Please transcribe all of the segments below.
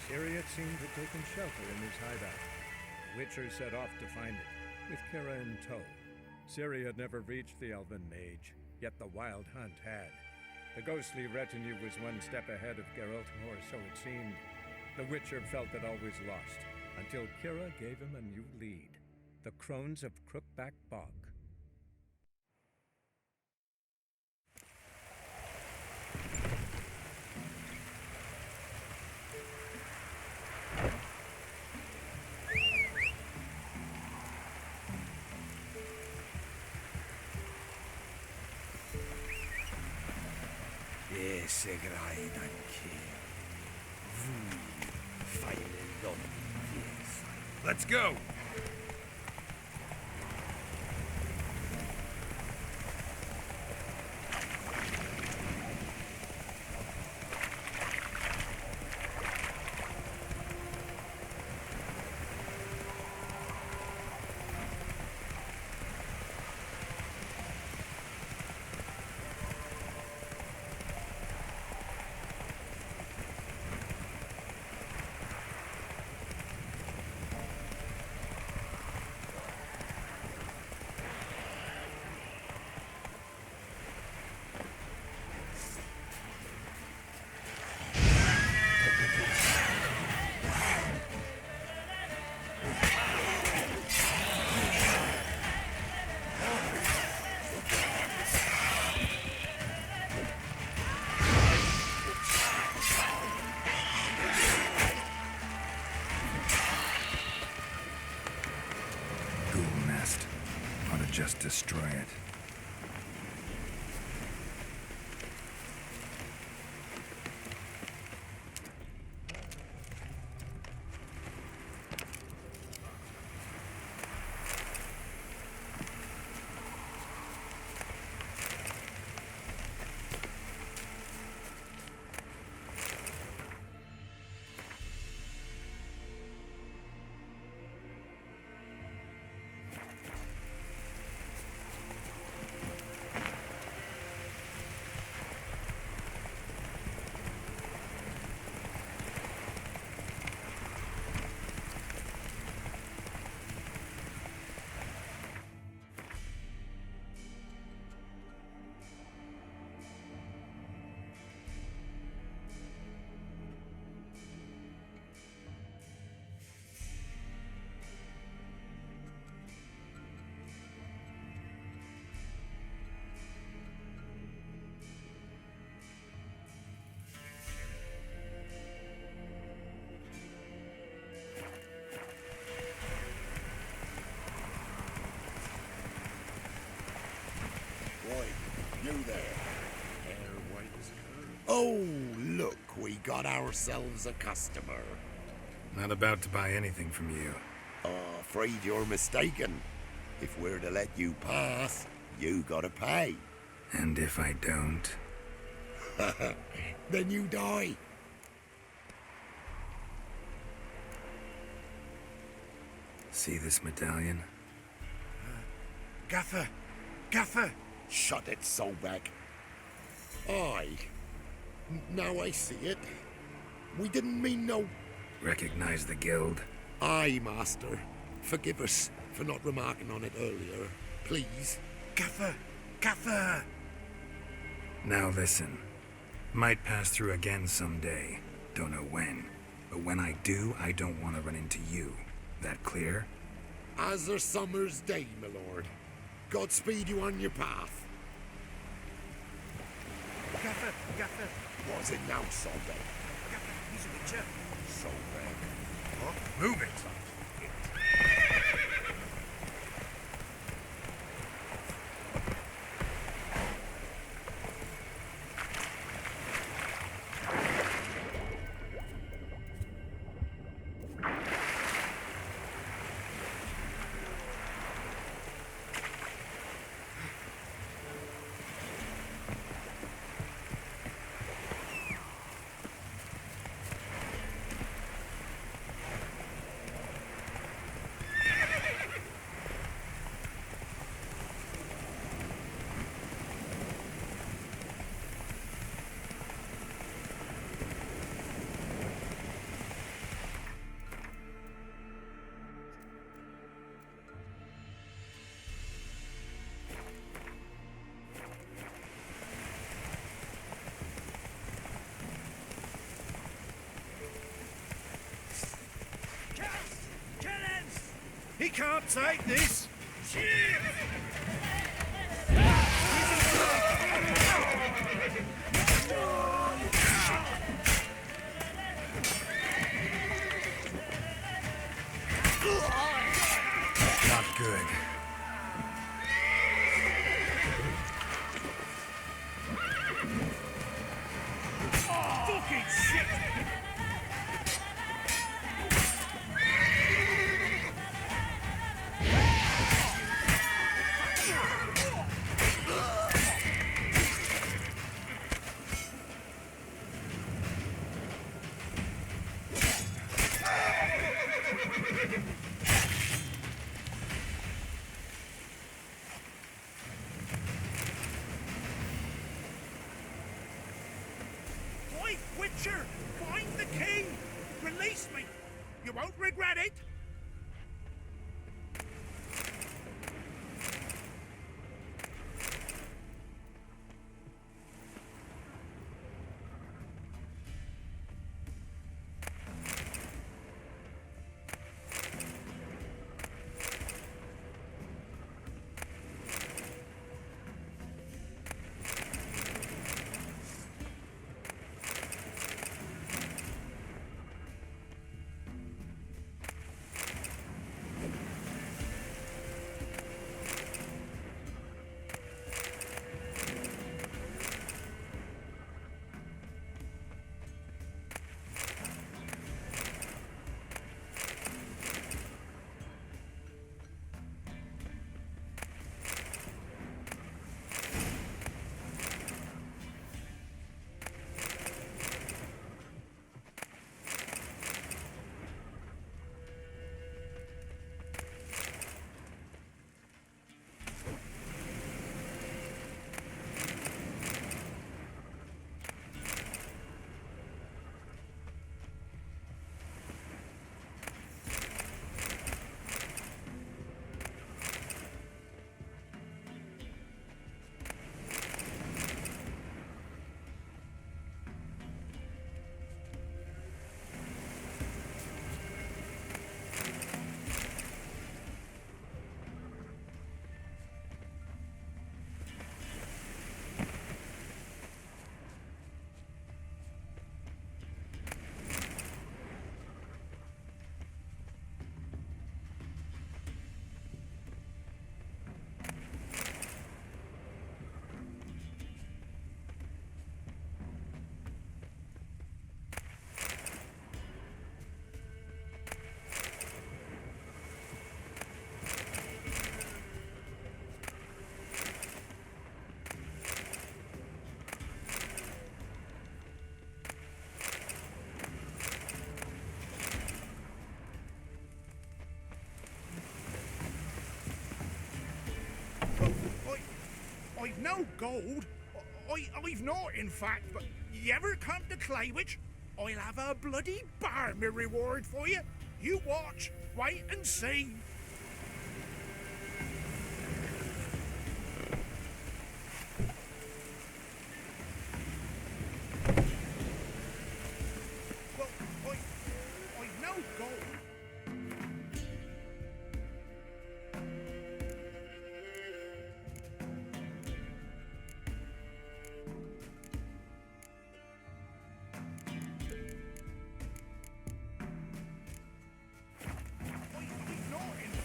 Ciri, it seemed, had taken shelter in his hideout. The Witcher set off to find it, with Kira in tow. Ciri had never reached the Elven Mage, yet the Wild Hunt had. The ghostly retinue was one step ahead of Geralt, or so it seemed. The Witcher felt it always lost, until Kira gave him a new lead. The Crones of Crookback Bog. Segrai'n anche. Let's go! Just destroy it. You there. Hair white as a curl. Oh, look, we got ourselves a customer. Not about to buy anything from you. Afraid you're mistaken. If we're to let you pass, you gotta pay. And if I don't? Then you die. See this medallion? Gaffer! Gaffer! Shut it, Solbag. Aye. Now I see it. We didn't mean no... Recognize the guild? Aye, Master. Forgive us for not remarking on it earlier. Please. Gaffer! Gaffer! Now listen. Might pass through again someday. Don't know when. But when I do, I don't want to run into you. That clear? As a summer's day, my lord. Godspeed you on your path. Gaffer! Gaffer! Was it now, Solbag? Gaffer, he's a Witcher. Solbag. Oh, move it! can't take this. Not good. Fucking shit! Oi, Witcher! Find the king! Release me! You won't regret it! I've no gold. I've not, in fact, but you ever come to Claywich, I'll have a bloody bar me reward for you. You watch, wait and see. Well, I've no gold. I've not, in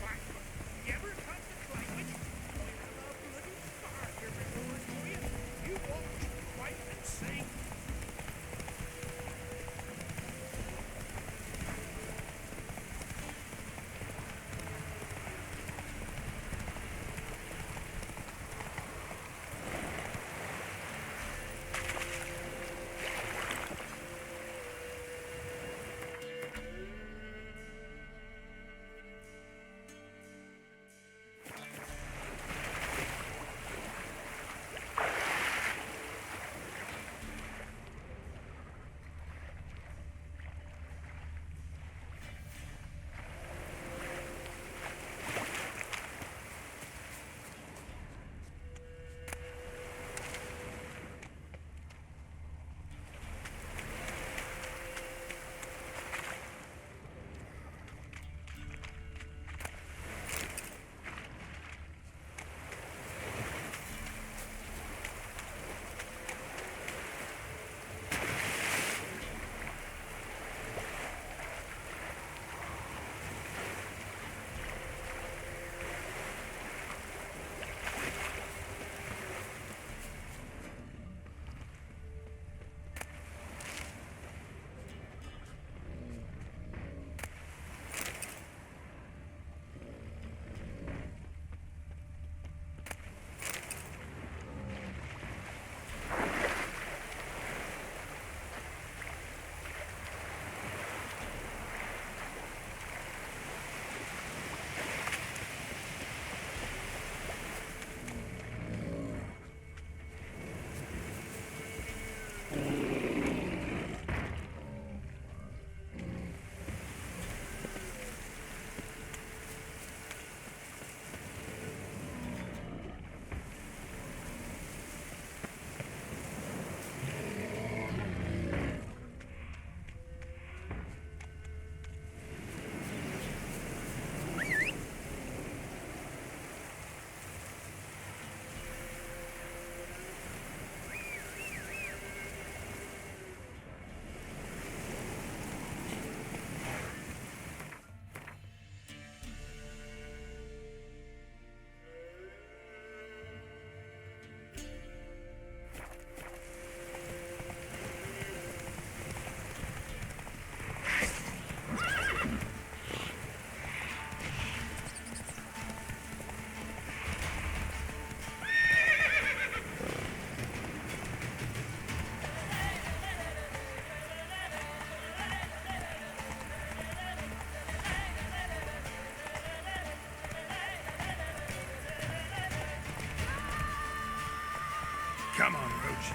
Come on, Roach.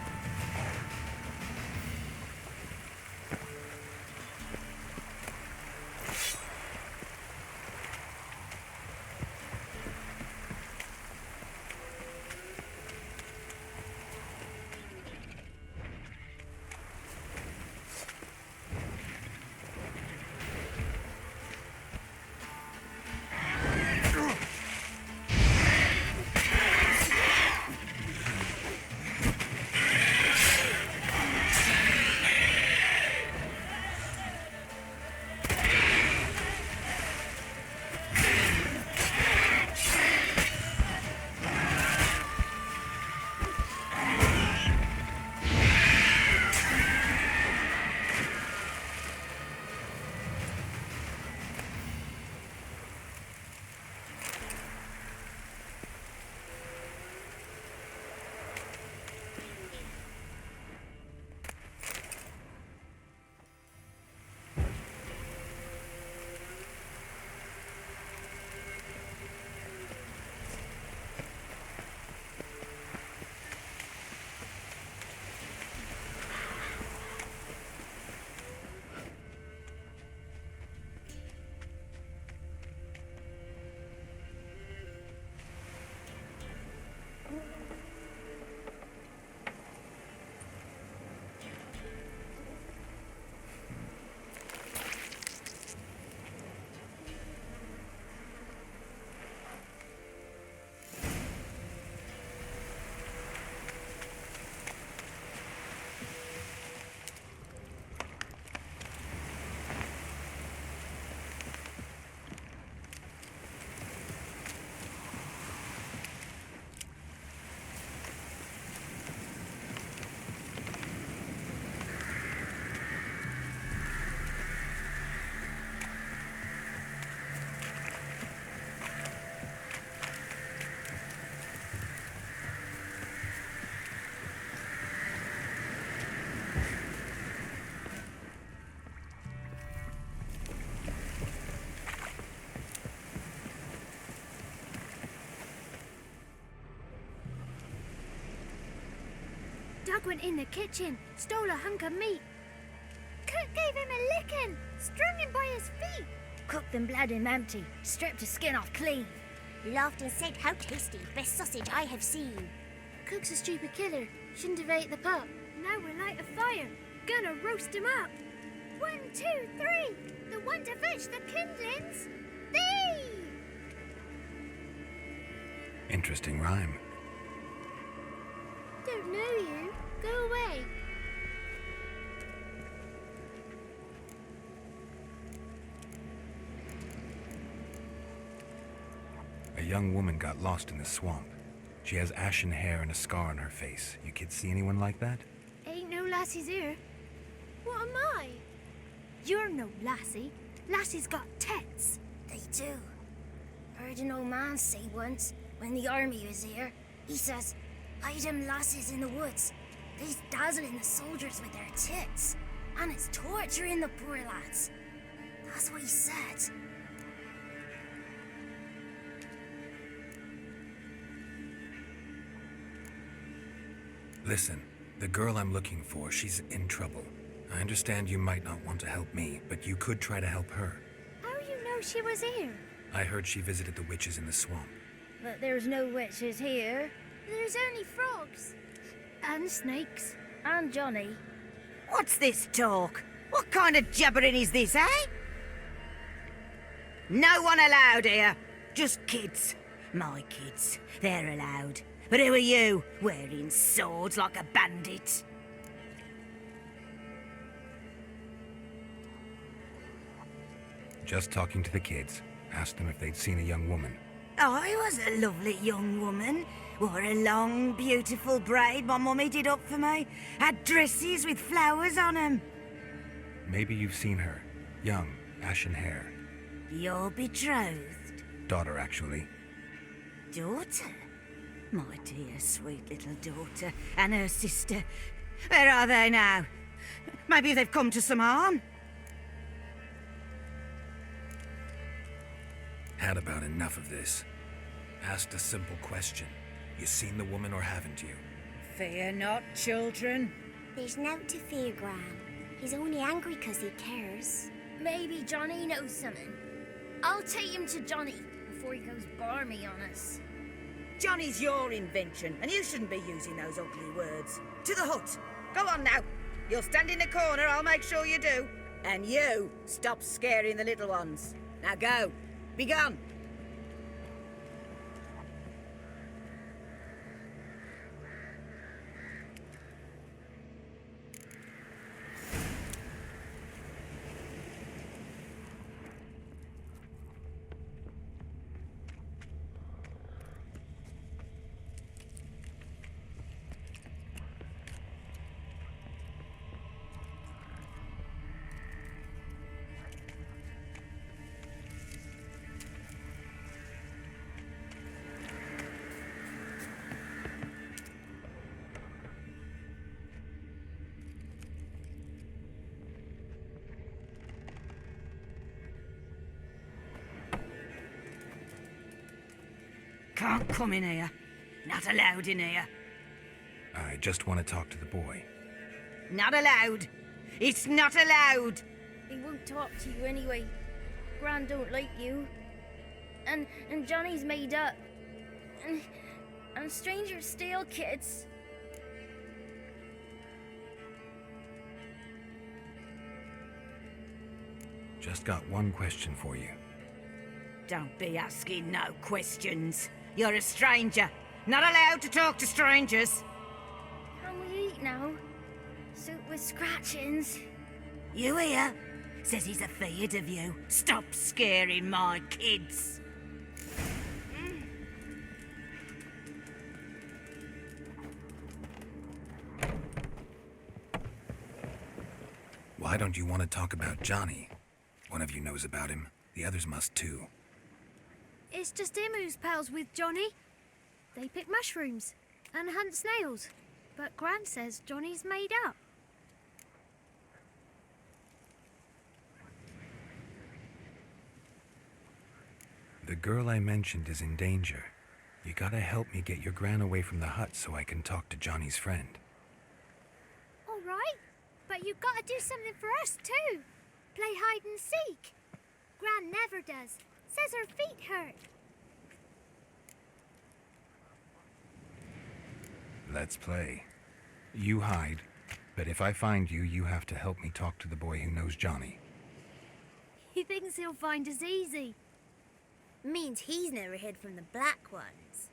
Doug went in the kitchen, stole a hunk of meat. Cook gave him a licking, strung him by his feet. Cooked and bled him empty, stripped his skin off clean. Laughed and said, "How tasty, best sausage I have seen." Cook's a stupid killer, shouldn't have ate the pup. Now we'll light a fire, gonna roast him up. 1, 2, 3, the one to fetch the kindlings, thee! Interesting rhyme. Don't know you, go away. A young woman got lost in the swamp. She has ashen hair and a scar on her face. You kids see anyone like that? Ain't no lassies here. What am I? You're no lassie. Lassie's got tits. They do. Heard an old man say once, when the army was here, he says, "Hide them lasses in the woods. They's dazzling the soldiers with their tits, and it's torturing the poor lads." That's what he said. Listen, the girl I'm looking for, she's in trouble. I understand you might not want to help me, but you could try to help her. How you know she was here? I heard she visited the witches in the swamp. But there's no witches here. There's only frogs. And snakes. And Johnny. What's this talk? What kind of jabbering is this, eh? No one allowed here. Just kids. My kids. They're allowed. But who are you, wearing swords like a bandit? Just talking to the kids. Asked them if they'd seen a young woman. I was a lovely young woman. Wore a long, beautiful braid my mummy did up for me. Had dresses with flowers on them. Maybe you've seen her. Young, ashen hair. Your betrothed? Daughter, actually. Daughter? My dear, sweet little daughter and her sister. Where are they now? Maybe they've come to some harm. Had about enough of this. Asked a simple question. You seen the woman or haven't you? Fear not, children. There's nought to fear, Gran. He's only angry 'cause he cares. Maybe Johnny knows something. I'll take him to Johnny before he goes barmy on us. Johnny's your invention, and you shouldn't be using those ugly words. To the hut. Go on now. You'll stand in the corner, I'll make sure you do. And you, stop scaring the little ones. Now go. Be gone. Can't come in here. Not allowed in here. I just want to talk to the boy. Not allowed. It's not allowed. He won't talk to you anyway. Gran don't like you. And Johnny's made up. And strangers steal kids. Just got one question for you. Don't be asking no questions. You're a stranger. Not allowed to talk to strangers. Can we eat now? Soup with scratchings. You hear? Says he's afeard of you. Stop scaring my kids. Why don't you want to talk about Johnny? One of you knows about him. The others must too. It's just him who's pals with Johnny. They pick mushrooms and hunt snails. But Gran says Johnny's made up. The girl I mentioned is in danger. You gotta help me get your gran away from the hut so I can talk to Johnny's friend. All right, but you've got to do something for us too. Play hide and seek. Gran never does. Says her feet hurt. Let's play. You hide, but if I find you, you have to help me talk to the boy who knows Johnny. He thinks he'll find us easy. Means he's never hid from the black ones.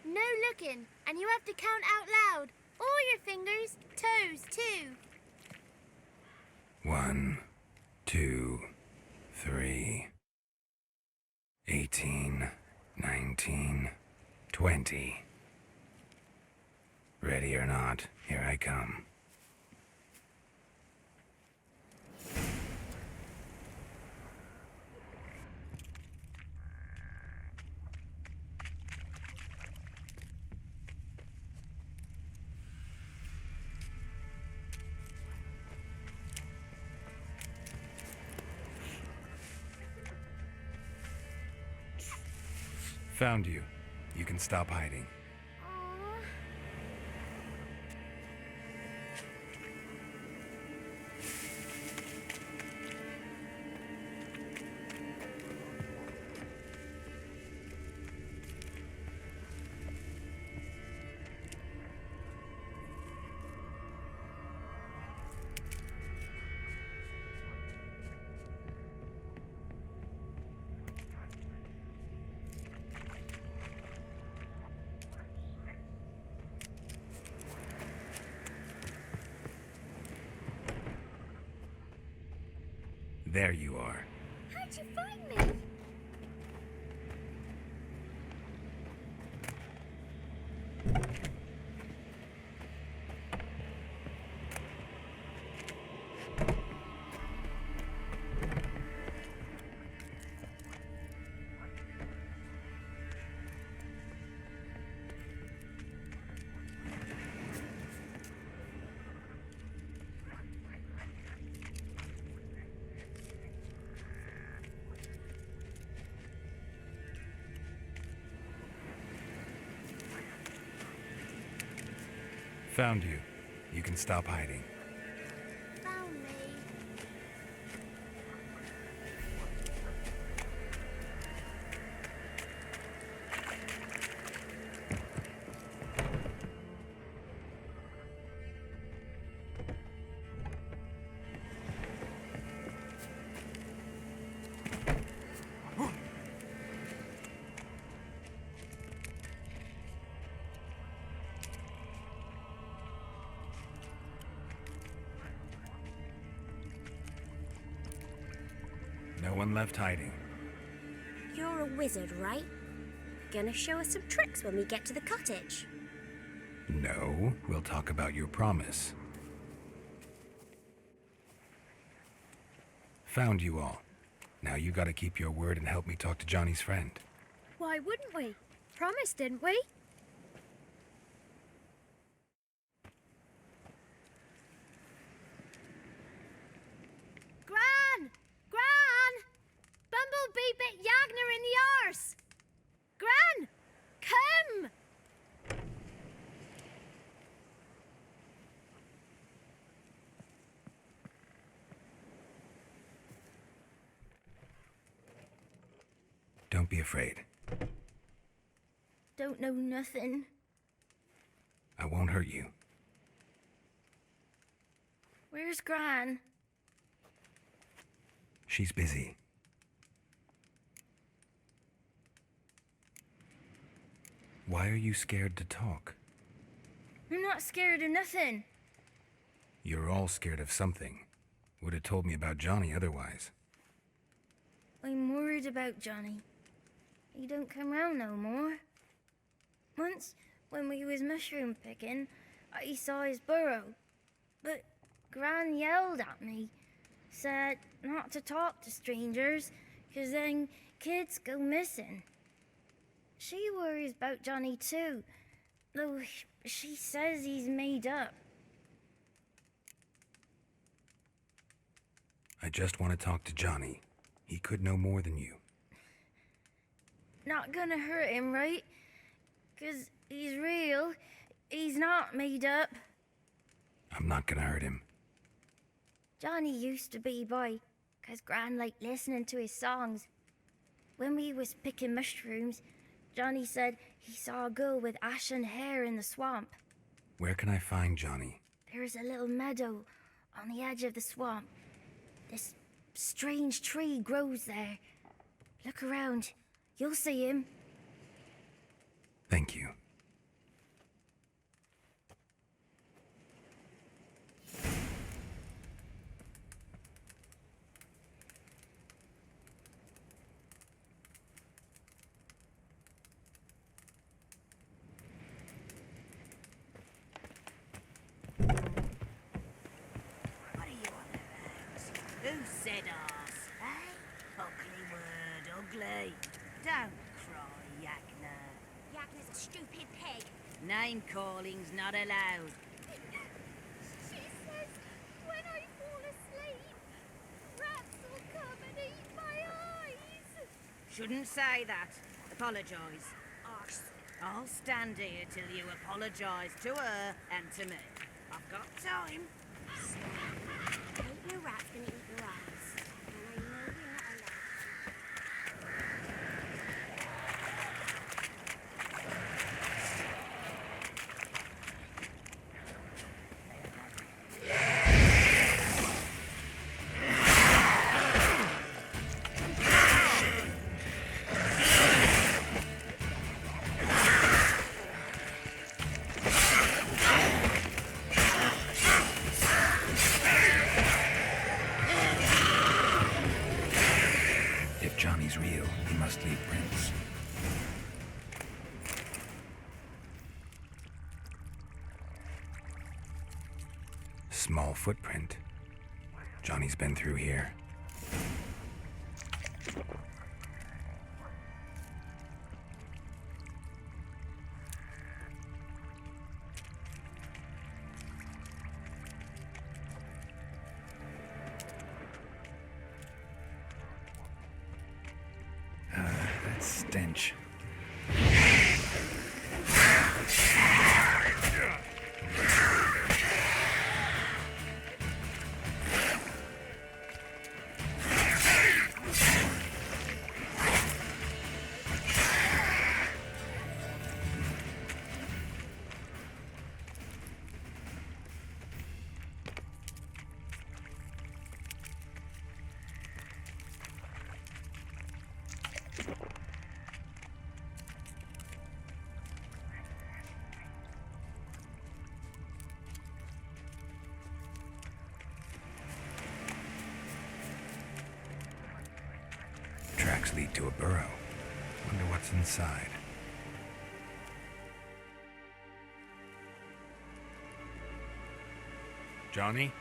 No looking, and you have to count out loud. All your fingers, toes too. 1, 2, 3, 18, 19, 20. Ready or not, here I come. Found you. You can stop hiding. There you are. How'd you find me? Found you. You can stop hiding. Found me. No one left hiding. You're a wizard, right? Gonna show us some tricks when we get to the cottage. No, we'll talk about your promise. Found you all. Now you gotta keep your word and help me talk to Johnny's friend. Why wouldn't we? Promised, didn't we? Gran! Gran! Bumblebee bit Yagner in the arse! Gran! Come! Don't be afraid. Don't know nothing. I won't hurt you. Where's Gran? She's busy. Why are you scared to talk? I'm not scared of nothing. You're all scared of something. Would have told me about Johnny otherwise. I'm worried about Johnny. He don't come round no more. Once, when we was mushroom picking, I saw his burrow. But Gran yelled at me, said not to talk to strangers, 'cause then kids go missing. She worries about Johnny too, though she says he's made up. I just want to talk to Johnny. He could know more than you. Not gonna hurt him, right? 'Cause he's real. He's not made up. I'm not gonna hurt him. Johnny used to be boy, 'cause Gran liked listening to his songs. When we was picking mushrooms, Johnny said he saw a girl with ashen hair in the swamp. Where can I find Johnny? There's a little meadow on the edge of the swamp. This strange tree grows there. Look around. You'll see him. Thank you. What are you on about? Who said arse, eh? Ugly word, ugly. Don't cry, Yagner. Yagner's a stupid pig. Name calling's not allowed. She says when I fall asleep, rats will come and eat my eyes. Shouldn't say that. Apologise. Arse. I'll stand here till you apologise to her and to me. I've got time. Ain't no rats gonna eat your eyes. And I know you're not allowed. If Johnny's real, he must leave prints. Small footprint. Johnny's been through here. That stench. tracks lead to a burrow. Wonder what's inside. Johnny?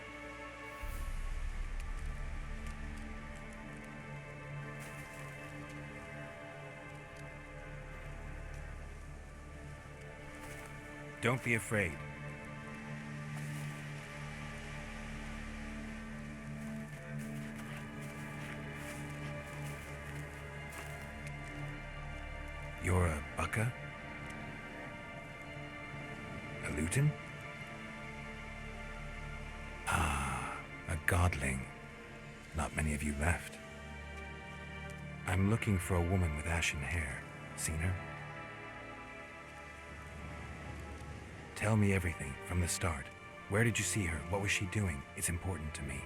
Don't be afraid. You're a bucka? A luton? Ah, a godling. Not many of you left. I'm looking for a woman with ashen hair. Seen her? Tell me everything from the start. Where did you see her? What was she doing? It's important to me.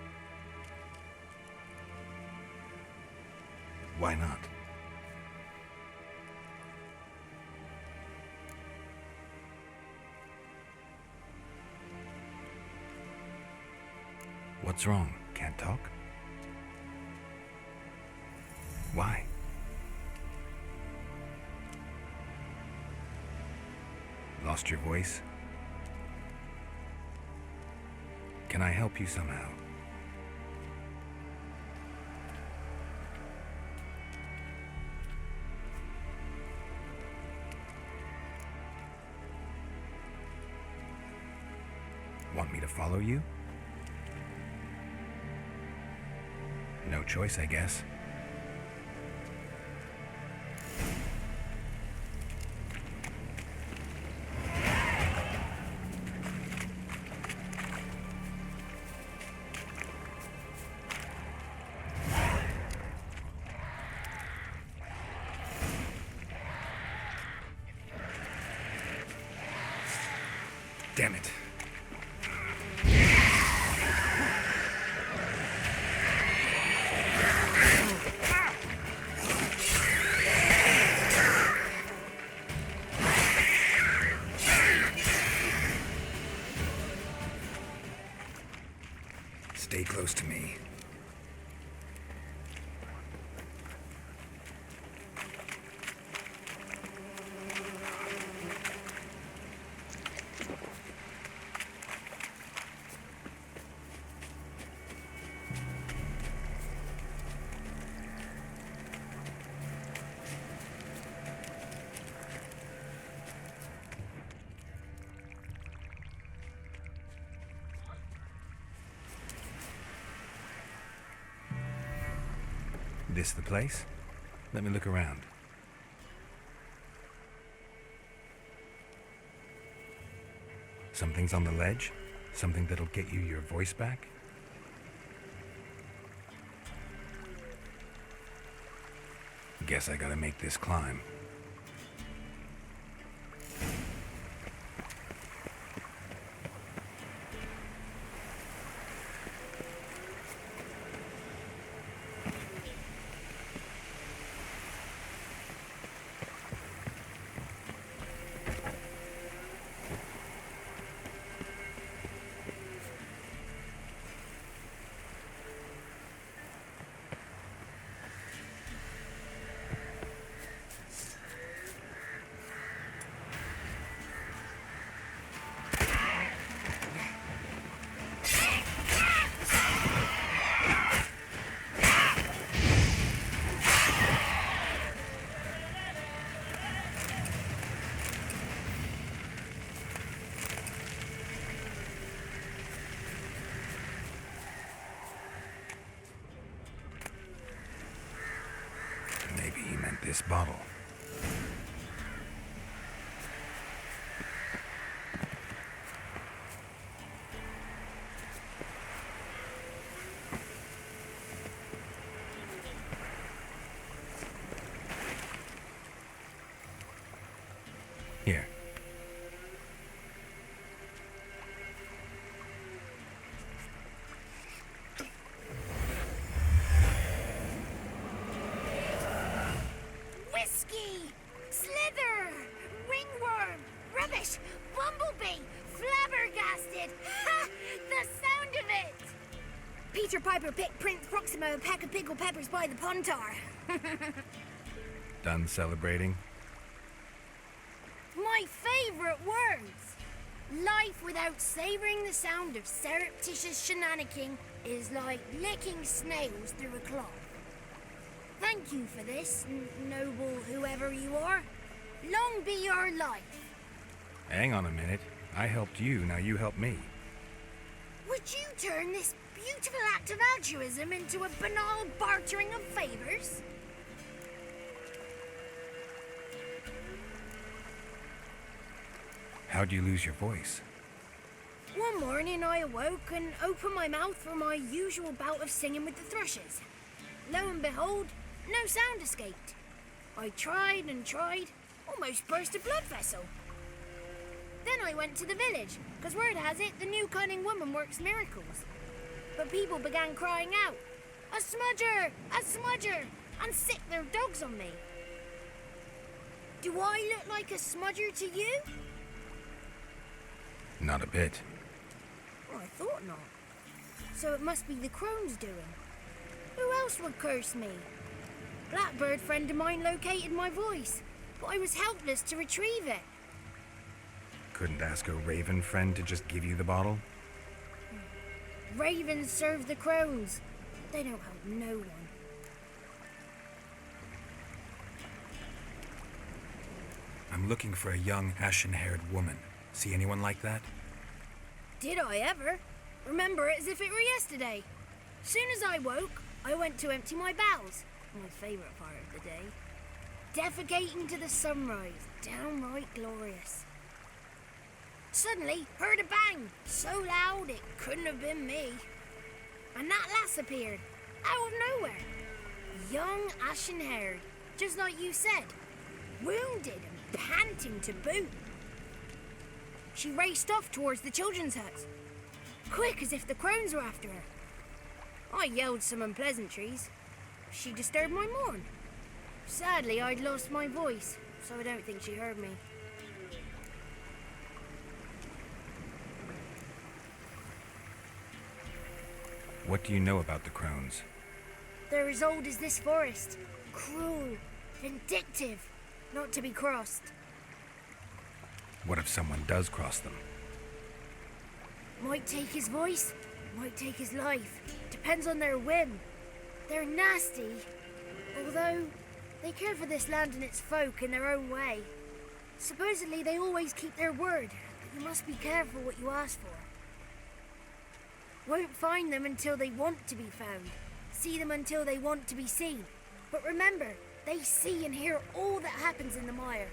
Why not? What's wrong? Can't talk? Why? Lost your voice? Can I help you somehow? Want me to follow you? No choice, I guess. Damn it. Stay close to me. This the place? Let me look around. Something's on the ledge? Something that'll get you your voice back? Guess I gotta make this climb. Maybe he meant this bottle. Here. Whiskey! Slither! Ringworm! Rubbish! Bumblebee! Flabbergasted! Ha! The sound of it! Peter Piper picked Prince Proxima a pack of pickled peppers by the pontar. Done celebrating? My favourite words! Life without savouring the sound of surreptitious shenanigans is like licking snails through a cloth. Thank you for this, noble whoever you are. Long be your life. Hang on a minute. I helped you, now you help me. Would you turn this beautiful act of altruism into a banal bartering of favours? How'd you lose your voice? One morning I awoke and opened my mouth for my usual bout of singing with the thrushes. Lo and behold, no sound escaped. I tried and tried, almost burst a blood vessel. Then I went to the village, because word has it the new cunning woman works miracles. But people began crying out, "A smudger! A smudger!" and sicked their dogs on me. Do I look like a smudger to you? Not a bit. Well, I thought not. So it must be the crone's doing. Who else would curse me? Blackbird friend of mine located my voice, but I was helpless to retrieve it. Couldn't ask a raven friend to just give you the bottle? Ravens serve the crones. They don't help no one. I'm looking for a young, ashen-haired woman. See anyone like that? Did I ever? Remember it as if it were yesterday. Soon as I woke, I went to empty my bowels. My favourite part of the day. Defecating to the sunrise. Downright glorious. Suddenly, heard a bang. So loud it couldn't have been me. And that lass appeared. Out of nowhere. Young, ashen-haired. Just like you said. Wounded and panting to boot. She raced off towards the children's huts. Quick as if the crones were after her. I yelled some unpleasantries. She disturbed my morn. Sadly, I'd lost my voice, so I don't think she heard me. What do you know about the crones? They're as old as this forest. Cruel, vindictive, not to be crossed. What if someone does cross them? Might take his voice, might take his life. Depends on their whim. They're nasty, although they care for this land and its folk in their own way. Supposedly they always keep their word, but you must be careful what you ask for. Won't find them until they want to be found. See them until they want to be seen. But remember, they see and hear all that happens in the mire.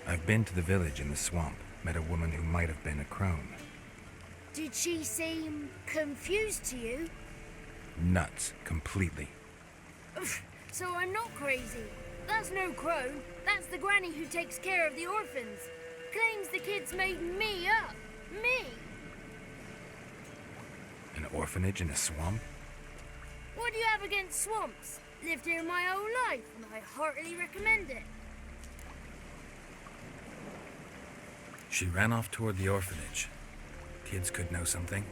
I've been to the village in the swamp, met a woman who might have been a crone. Did she seem confused to you? Nuts, completely. So I'm not crazy. That's no crone. That's the granny who takes care of the orphans. Claims the kids made me up. Me! An orphanage in a swamp? What do you have against swamps? Lived here my whole life, and I heartily recommend it. She ran off toward the orphanage. Kids could know something,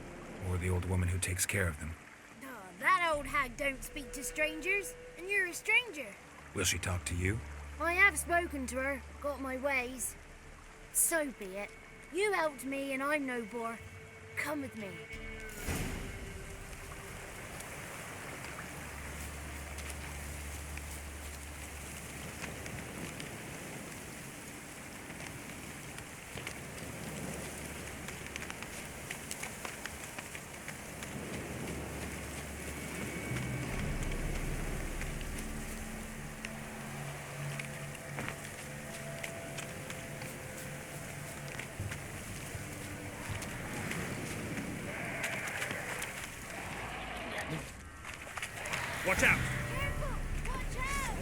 or the old woman who takes care of them. Oh, that old hag don't speak to strangers, and you're a stranger. Will she talk to you? I have spoken to her, got my ways. So be it. You helped me, and I'm no bore. Come with me. Watch out! Careful! Watch out!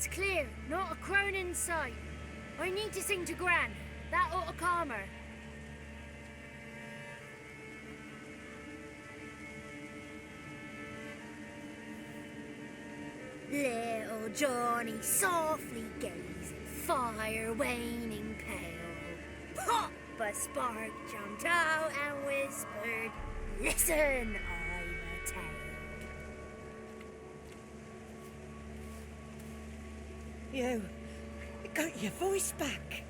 It's clear, not a crone in sight. I need to sing to Gran. That ought to calm her. Little Johnny softly gazing, fire waning pale. Pop! A spark jumped out and whispered, "Listen, I've a tale." You got your voice back.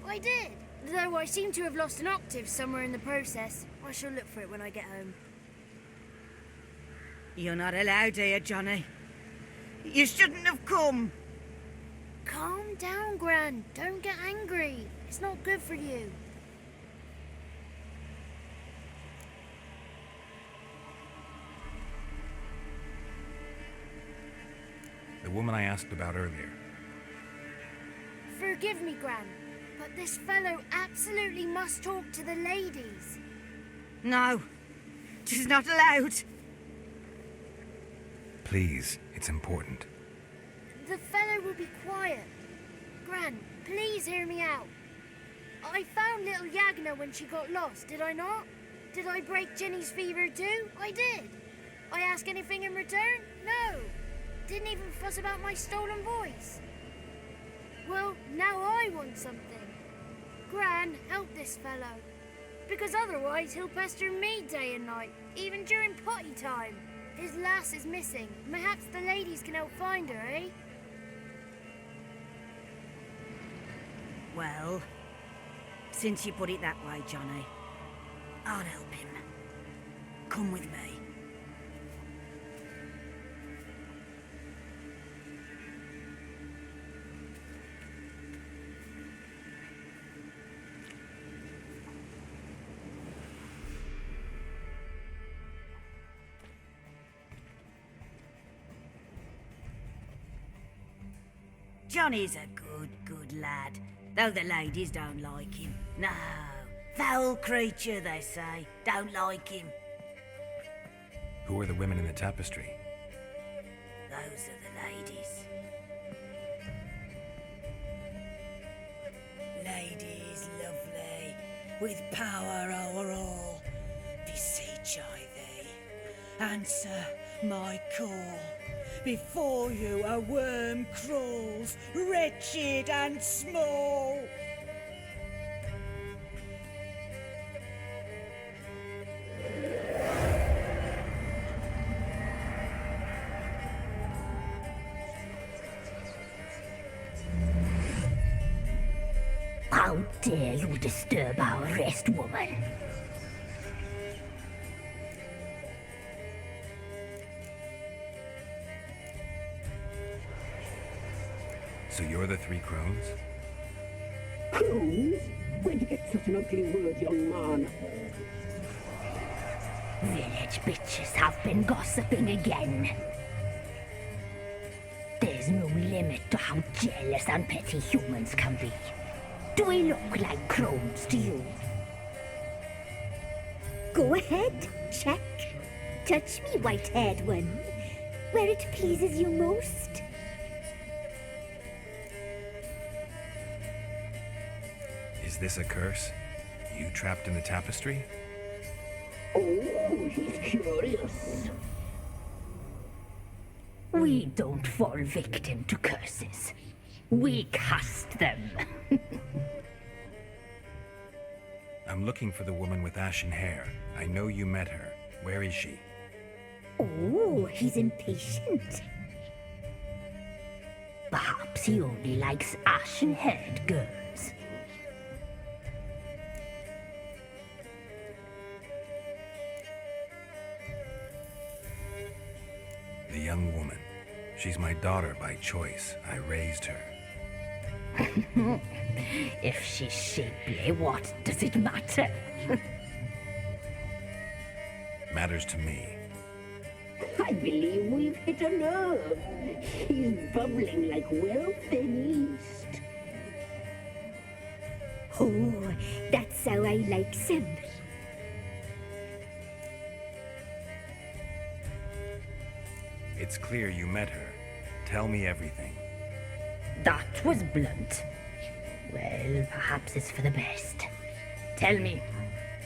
I did, though I seem to have lost an octave somewhere in the process. I shall look for it when I get home. You're not allowed here, Johnny. You shouldn't have come. Calm down, Gran. Don't get angry. It's not good for you. The woman I asked about earlier. Forgive me, Gran, but this fellow absolutely must talk to the ladies. No, she's not allowed. Please, it's important. The fellow will be quiet. Gran, please hear me out. I found little Yagna when she got lost, did I not? Did I break Jenny's fever too? I did. I ask anything in return? No. Didn't even fuss about my stolen voice. Well, now I want something. Gran, help this fellow. Because otherwise he'll pester me day and night, even during potty time. His lass is missing. Perhaps the ladies can help find her, eh? Well, since you put it that way, Johnny, I'll help him. Come with me. Johnny's a good lad, though the ladies don't like him. No, foul creature, they say. Don't like him. Who are the women in the tapestry? Those are the ladies. Ladies lovely, with power o'er all. Beseech I thee, answer my call. Before you a worm crawls, wretched and small. How dare you disturb our rest, woman? So you're the three crones? Crones? Where'd you get such an ugly word, young man? Village bitches have been gossiping again. There's no limit to how jealous and petty humans can be. Do we look like crones to you? Go ahead, check. Touch me, white-haired one, where it pleases you most. Is this a curse? You trapped in the tapestry? Oh, he's curious. We don't fall victim to curses. We cast them. I'm looking for the woman with ashen hair. I know you met her. Where is she? Oh, he's impatient. Perhaps he only likes ashen-haired girls. The young woman. She's my daughter by choice. I raised her. If she's shapely, what does it matter? Matters to me. I believe we've hit a nerve. He's bubbling like wealth in East. Oh, that's how I like him. It's clear you met her. Tell me everything. That was blunt. Well, perhaps it's for the best. Tell me,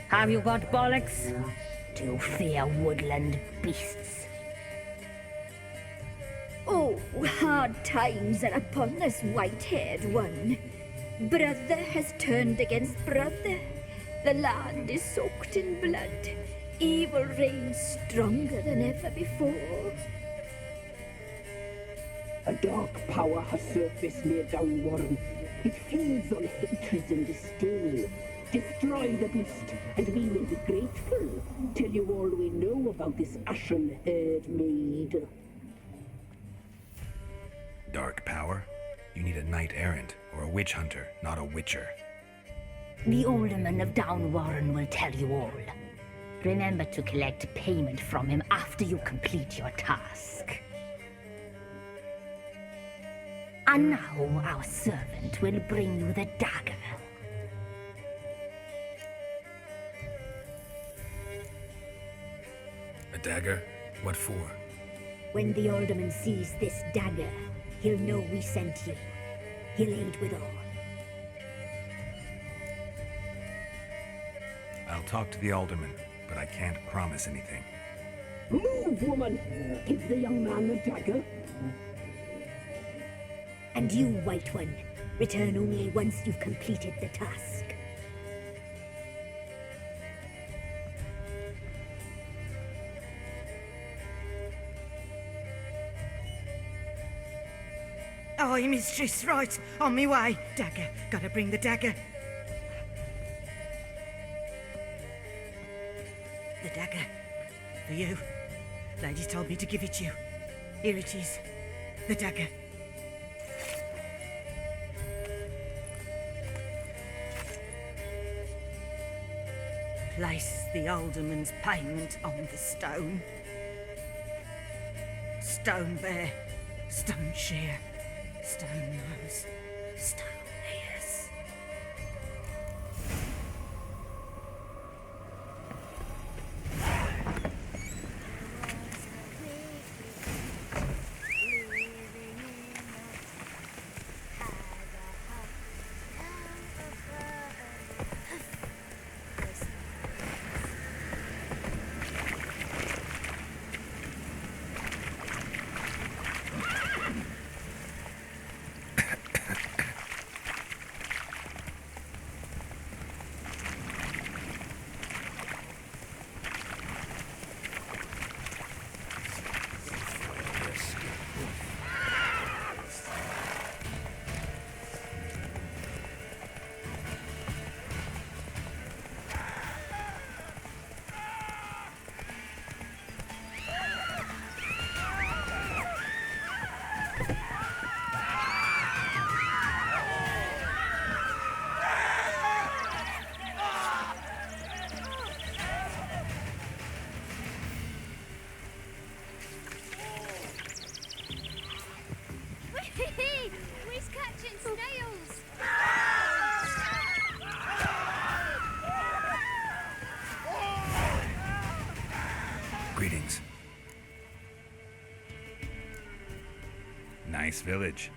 have you got bollocks? Do you fear woodland beasts? Oh, hard times are upon this white-haired one. Brother has turned against brother. The land is soaked in blood. Evil reigns stronger than ever before. A dark power has surfaced near Downwarren. It feeds on hatred and disdain. Destroy the beast, and we will be grateful. Tell you all we know about this ashen-haired maid. Dark power? You need a knight-errant or a witch hunter, not a witcher. The alderman of Downwarren will tell you all. Remember to collect payment from him after you complete your task. And now our servant will bring you the dagger. A dagger? What for? When the alderman sees this dagger, he'll know we sent you. He'll aid with all. I'll talk to the alderman, but I can't promise anything. Move, woman! Give the young man the dagger. And you, White One, return only once you've completed the task. Aye, mistress, right. On me way. Dagger. Gotta bring the dagger. The dagger. For you. Lady told me to give it you. Here it is. The dagger. Place the alderman's payment on the stone. Stone bear, stone shear, stone nose, stone ears. We's catching snails! Greetings. Nice village.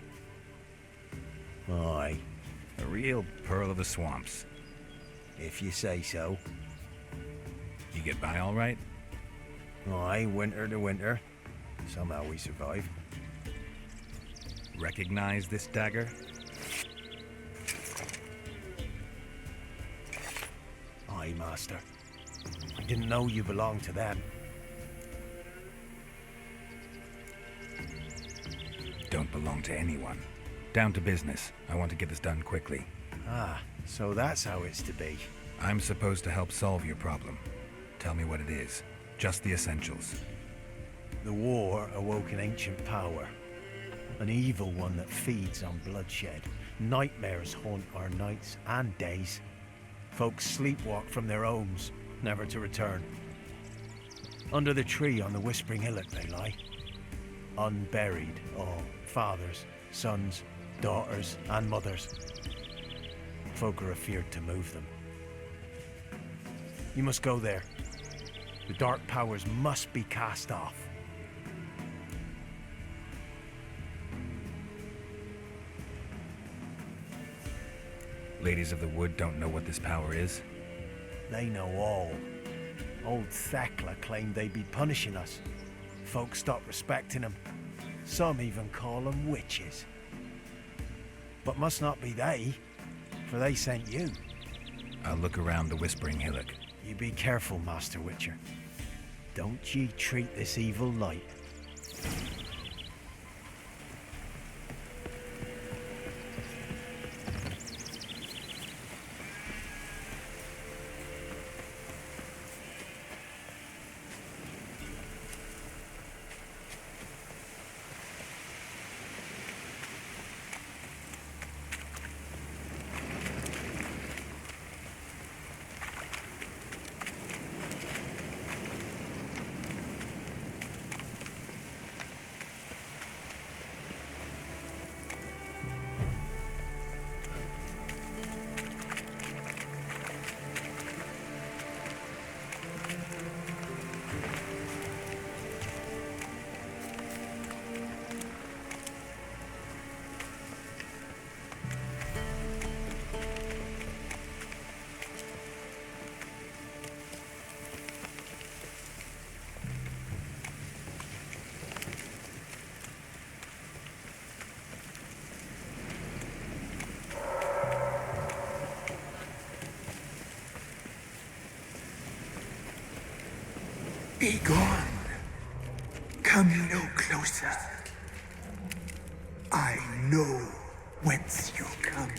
Aye, A real pearl of the swamps. if you say so. You get by all right? Aye, winter to winter. Somehow we survive. Recognize this dagger? Aye, master. I didn't know you belonged to them. Don't belong to anyone. Down to business. I want to get this done quickly. Ah, so that's how it's to be. I'm supposed to help solve your problem. Tell me what it is. Just the essentials. The war awoke an ancient power. An evil one that feeds on bloodshed. Nightmares haunt our nights and days. Folks sleepwalk from their homes, never to return. Under the tree on the Whispering Hillock they lie. Unburied, all. Fathers, sons, daughters, and mothers. Folk are afeared to move them. You must go there. The dark powers must be cast off. Ladies of the Wood don't know what this power is? They know all. Old Thekla claimed they'd be punishing us. Folks stopped respecting them. Some even call them witches. But must not be they, for they sent you. I'll look around the Whispering Hillock. You be careful, Master Witcher. Don't ye treat this evil light. Be gone. Come no closer. I know whence you come.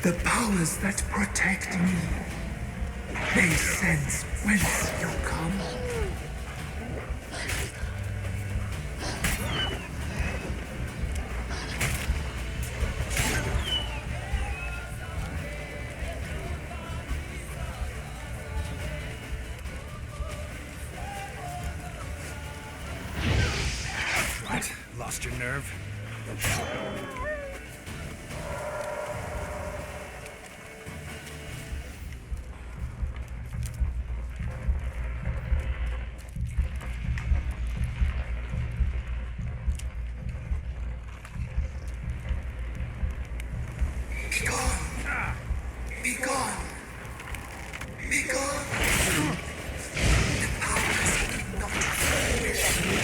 The powers that protect me, they sense whence you come. Lost your nerve? Be gone! Be gone! Be gone! The powers are not with me.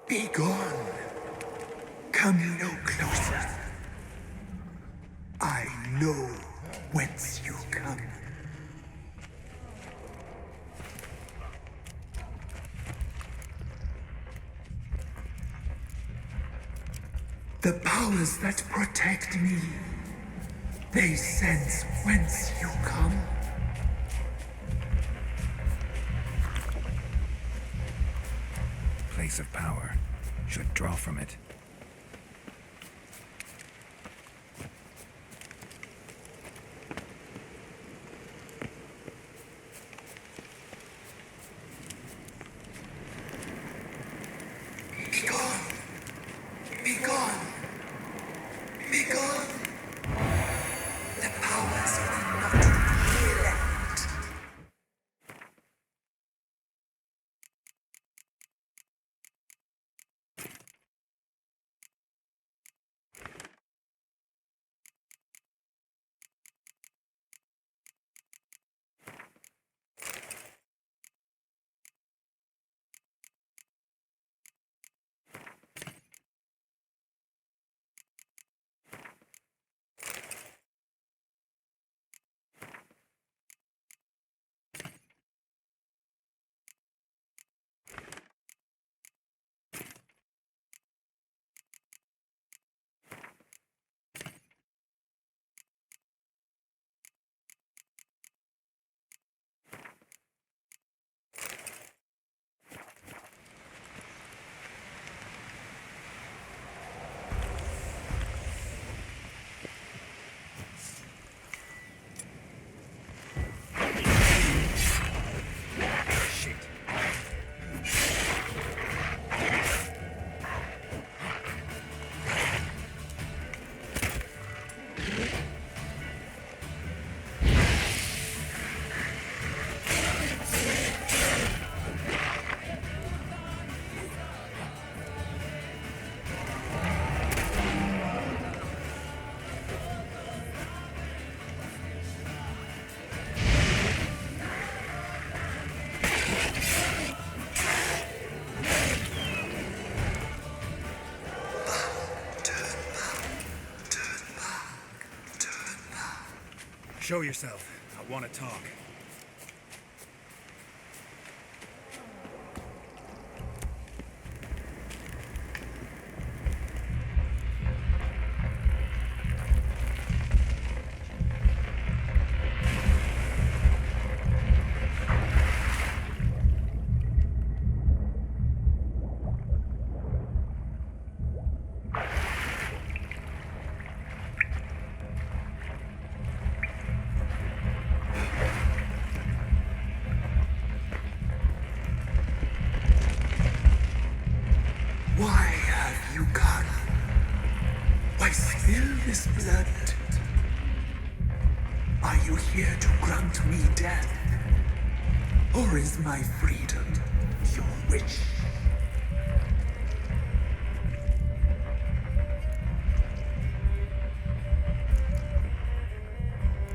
Be gone. Come no closer. I know whence you come. The powers that protect me, they sense whence you come. Place of power. Should draw from it. Be gone. Be gone. Be gone. The powers will not relent. Show yourself. I want to talk. Why have you come? Why spill this blood? Are you here to grant me death? Or is my freedom your wish?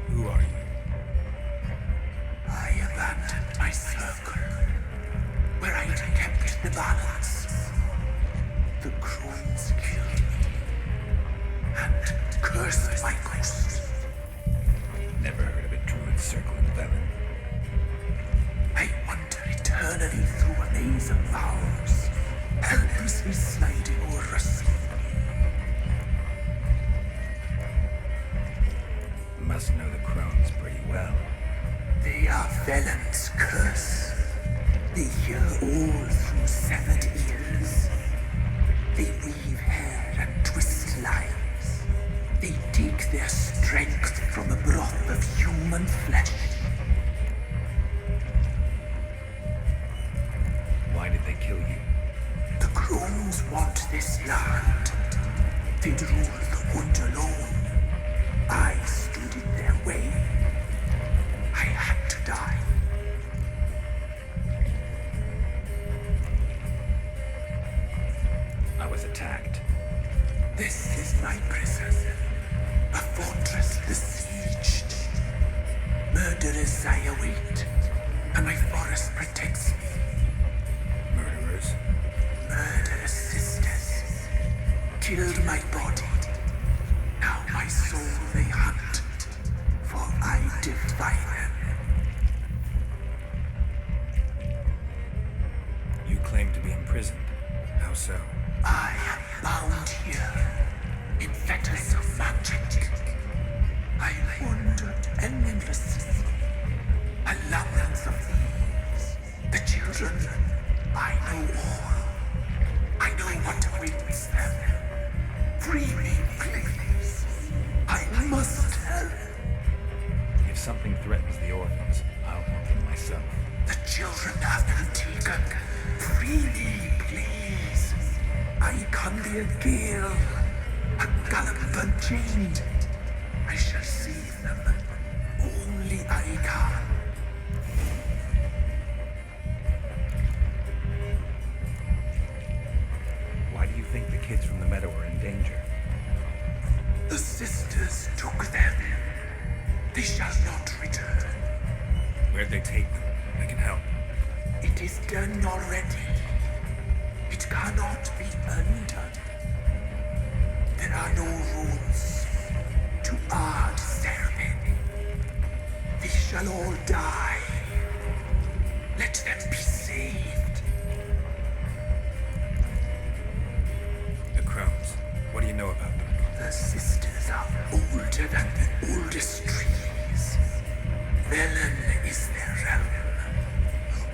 Who are you? I abandoned my circle, where I'd kept the balance. The crones killed me, and cursed my ghost. Never heard of a druid circle in Velen. I wander eternally through a maze of vows, helplessly sliding o'er a sea. Must know the crones pretty well. They are Velen's curse. They hear all through severed ears. They weave hair and twist lives. They take their strength from the broth of human flesh. Why did they kill you? The crones want this land. They'd rule the wood alone. I stood in their way. I had to die. I was attacked. This is my prison. A fortress besieged. Murderers I await, and my forest protects me. Murderers? Murderous killed my body. Now my soul they hunt, for I defy them. You claim to be imprisoned. How so? I am bound here in fetters of magic. I wandered endlessly along the thieves, the children. I know all. I know what awaits them. Free me, please. I must help. If something threatens the orphans, I'll help them myself. The children have been taken. Free me, please. I can be a gale, a gallop unchained. I shall save them. Only I can. Why do you think the kids from the meadow are in danger? The sisters took them. They shall not return. Where'd they take them? I can help. It is done already. It cannot be undone. There are no rules to our ceremony. They shall all die. Let them be saved. The crones. What do you know about them? The sisters are older than the oldest trees. Velen is their realm.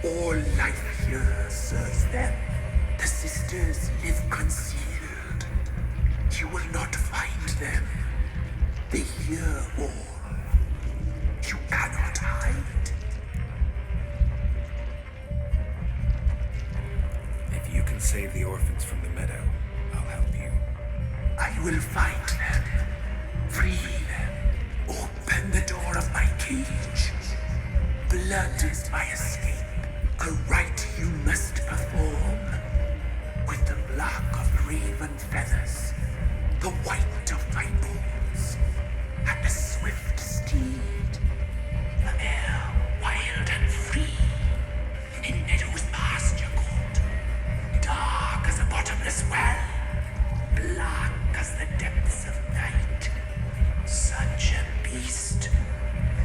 All life here serves them. The sisters live concealed. You will not find them. They hear all. You cannot hide. If you can save the orphans from the meadow, I'll help you. I will find them. Free them. Open the door of my cage. Blood is my escape. A rite you must perform. With the black of raven feathers, the white of my bones, and the swift steed. The mare, wild and free, in meadows pasture court, dark as a bottomless well, black as the depths of night. Such a beast,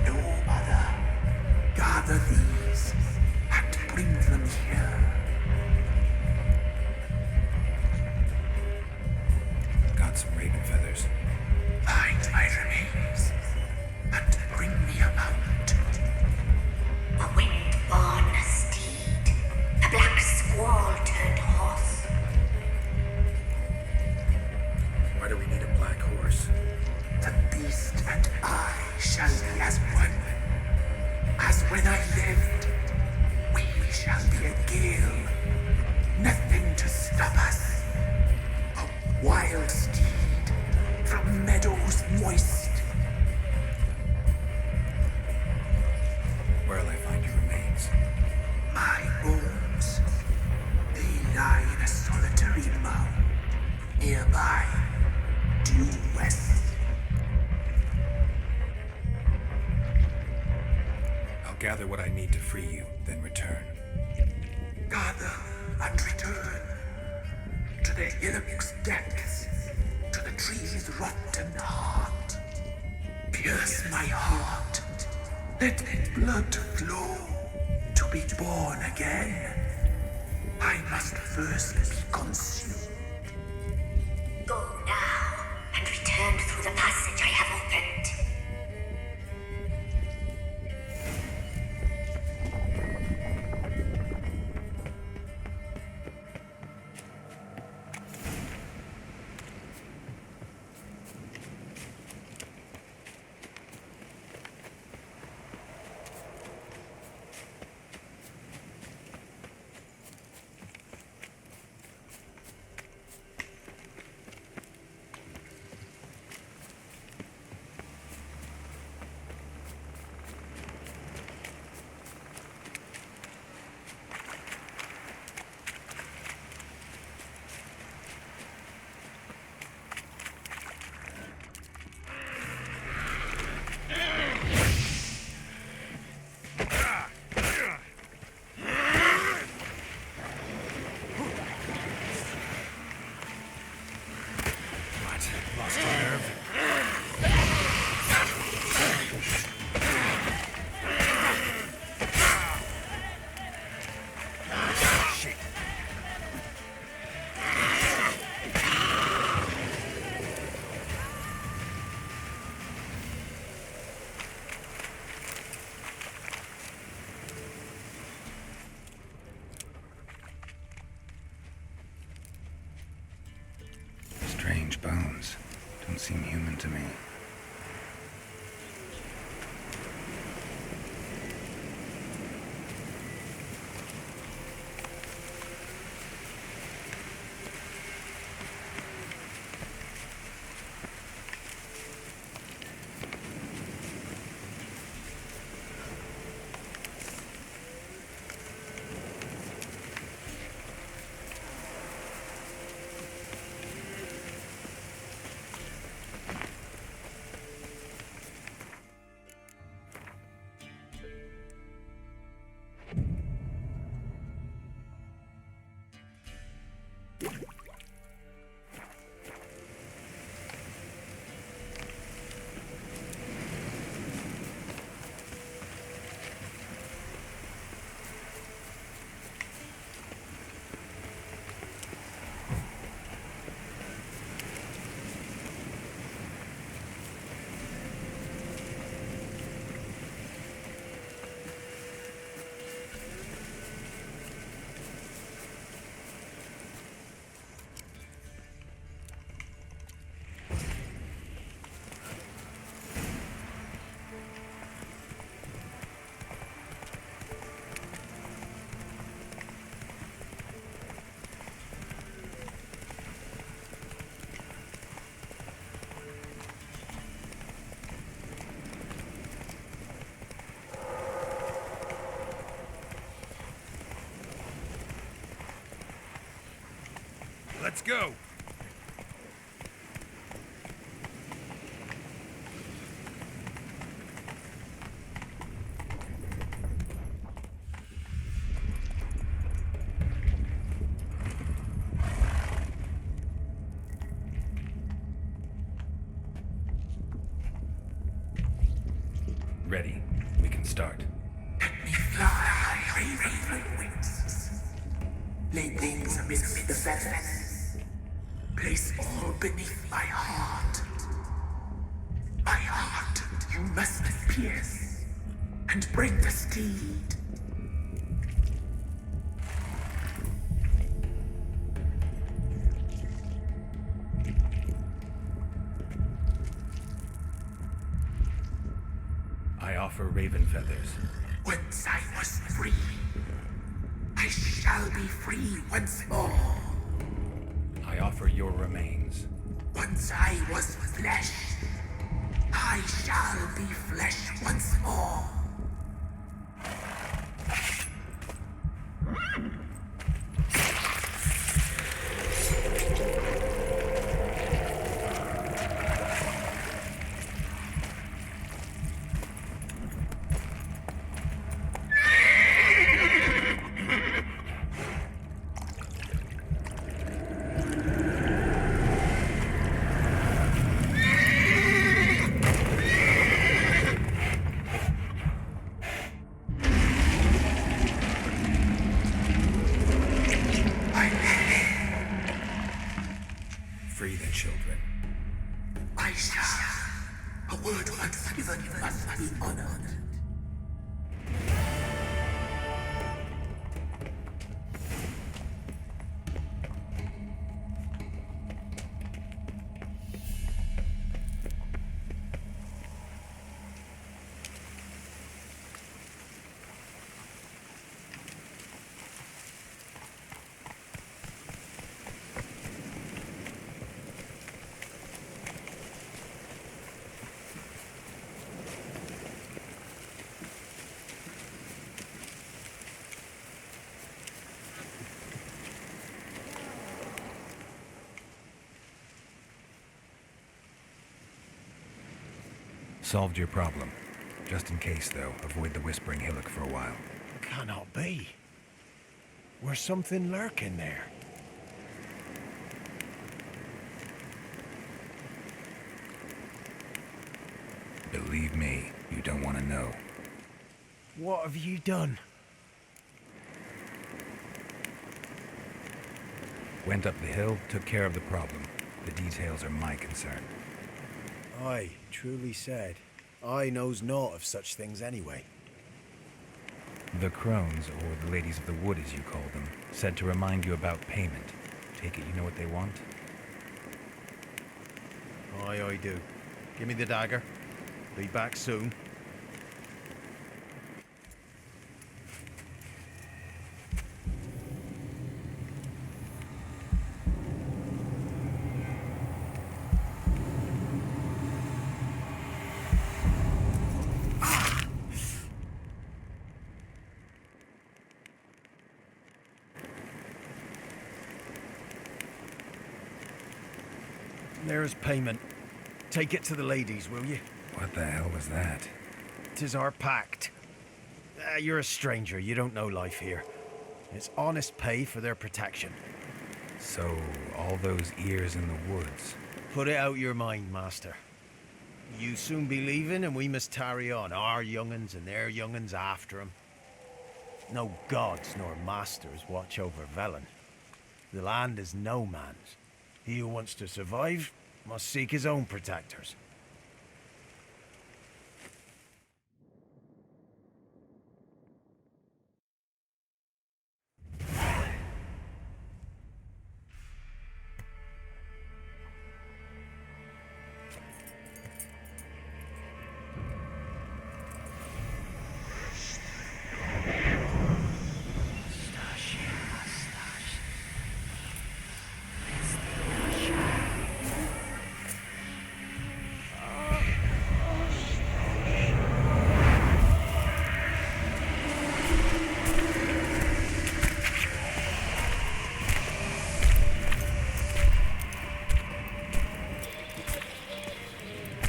no other. Gather these and bring them here. Got some raven feathers. Find my remains and bring me a mount. A wind-born steed, a black squall turned horse. Why do we need a black horse? The beast and I shall be as one. As when I lived, we shall be a gale. Nothing to stop us. A wild steed from meadows moist. Where'll I find your remains? My bones, they lie in a solitary mound nearby, due west. I'll gather what I need to free you, then return. Gather and return to the hillock's depths, to the tree's rotten heart. Pierce my heart, let blood flow to be born again. I must first be consumed. Go now and return through the passage I have opened. bones don't seem human to me. Let's go. Ready. We can start. Let me fly, raven wings. Lay things amidst the feathers. Place all beneath my heart. My heart you must pierce and break the steed. I offer raven feathers. Once I was free, I shall be free once more. I offer your remains. Once I was flesh, I shall be flesh once more. Free the children. I shall. A word once given must be honored. Solved your problem. Just in case, though, avoid the Whispering Hillock for a while. Cannot be. Where's something lurking there? Believe me, you don't want to know. What have you done? Went up the hill, took care of the problem. The details are my concern. Aye, truly said. I knows naught of such things anyway. The crones, or the ladies of the wood as you call them, said to remind you about payment. Take it you know what they want? Aye, I do. Give me the dagger. Be back soon. There's payment. Take it to the ladies, will you? What the hell was that? 'Tis our pact. You're a stranger, you don't know life here. It's honest pay for their protection. So, all those ears in the woods. Put it out your mind, master. You soon be leaving and we must tarry on, our young'uns and their young'uns after 'em. No gods nor masters watch over Velen. The land is no man's. He who wants to survive must seek his own protectors.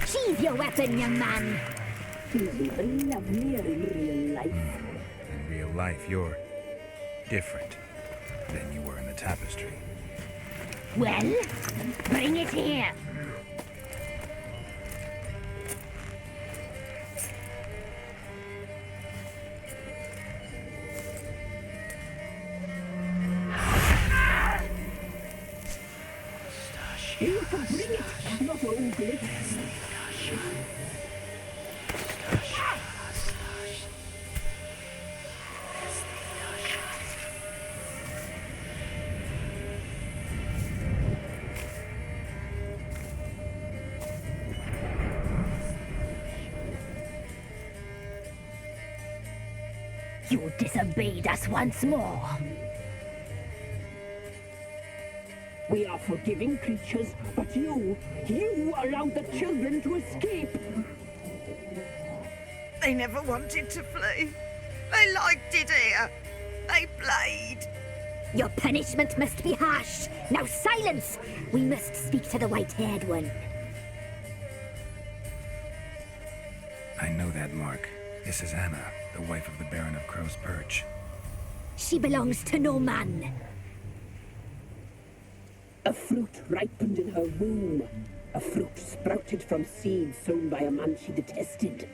Sheathe your weapon, young man. He's even lovelier in real life. In real life, you're different than you were in the tapestry. Well, bring it here. You can bring it, not ogle it. You disobeyed us once more. We are forgiving creatures, but you allowed the children to escape. They never wanted to flee. They liked it here. They played. Your punishment must be harsh. Now silence! We must speak to the white-haired one. I know that mark. This is Anna, the wife of the Baron of Crow's Perch. She belongs to no man. A fruit ripened in her womb. A fruit sprouted from seeds sown by a man she detested.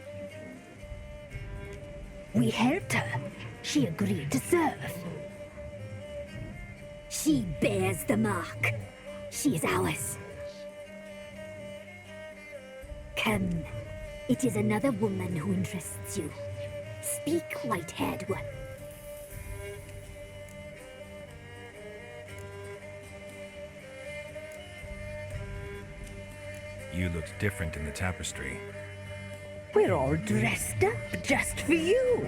We helped her. She agreed to serve. She bears the mark. She is ours. Come. It is another woman who interests you. Speak, white-haired one. You looked different in the tapestry. We're all dressed up just for you.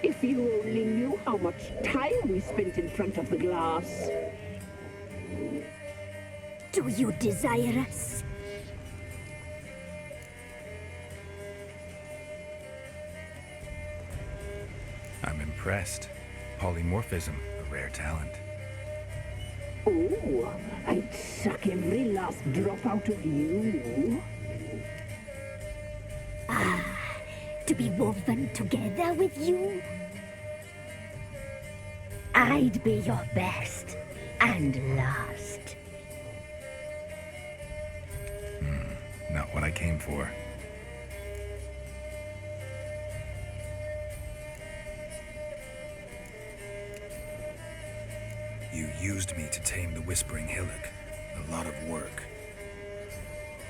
If you only knew how much time we spent in front of the glass. Do you desire us? I'm impressed. Polymorphism, a rare talent. Oh, I'd suck every last drop out of you. To be woven together with you? I'd be your best and last. Not what I came for. You used me to tame the Whispering Hillock. A lot of work.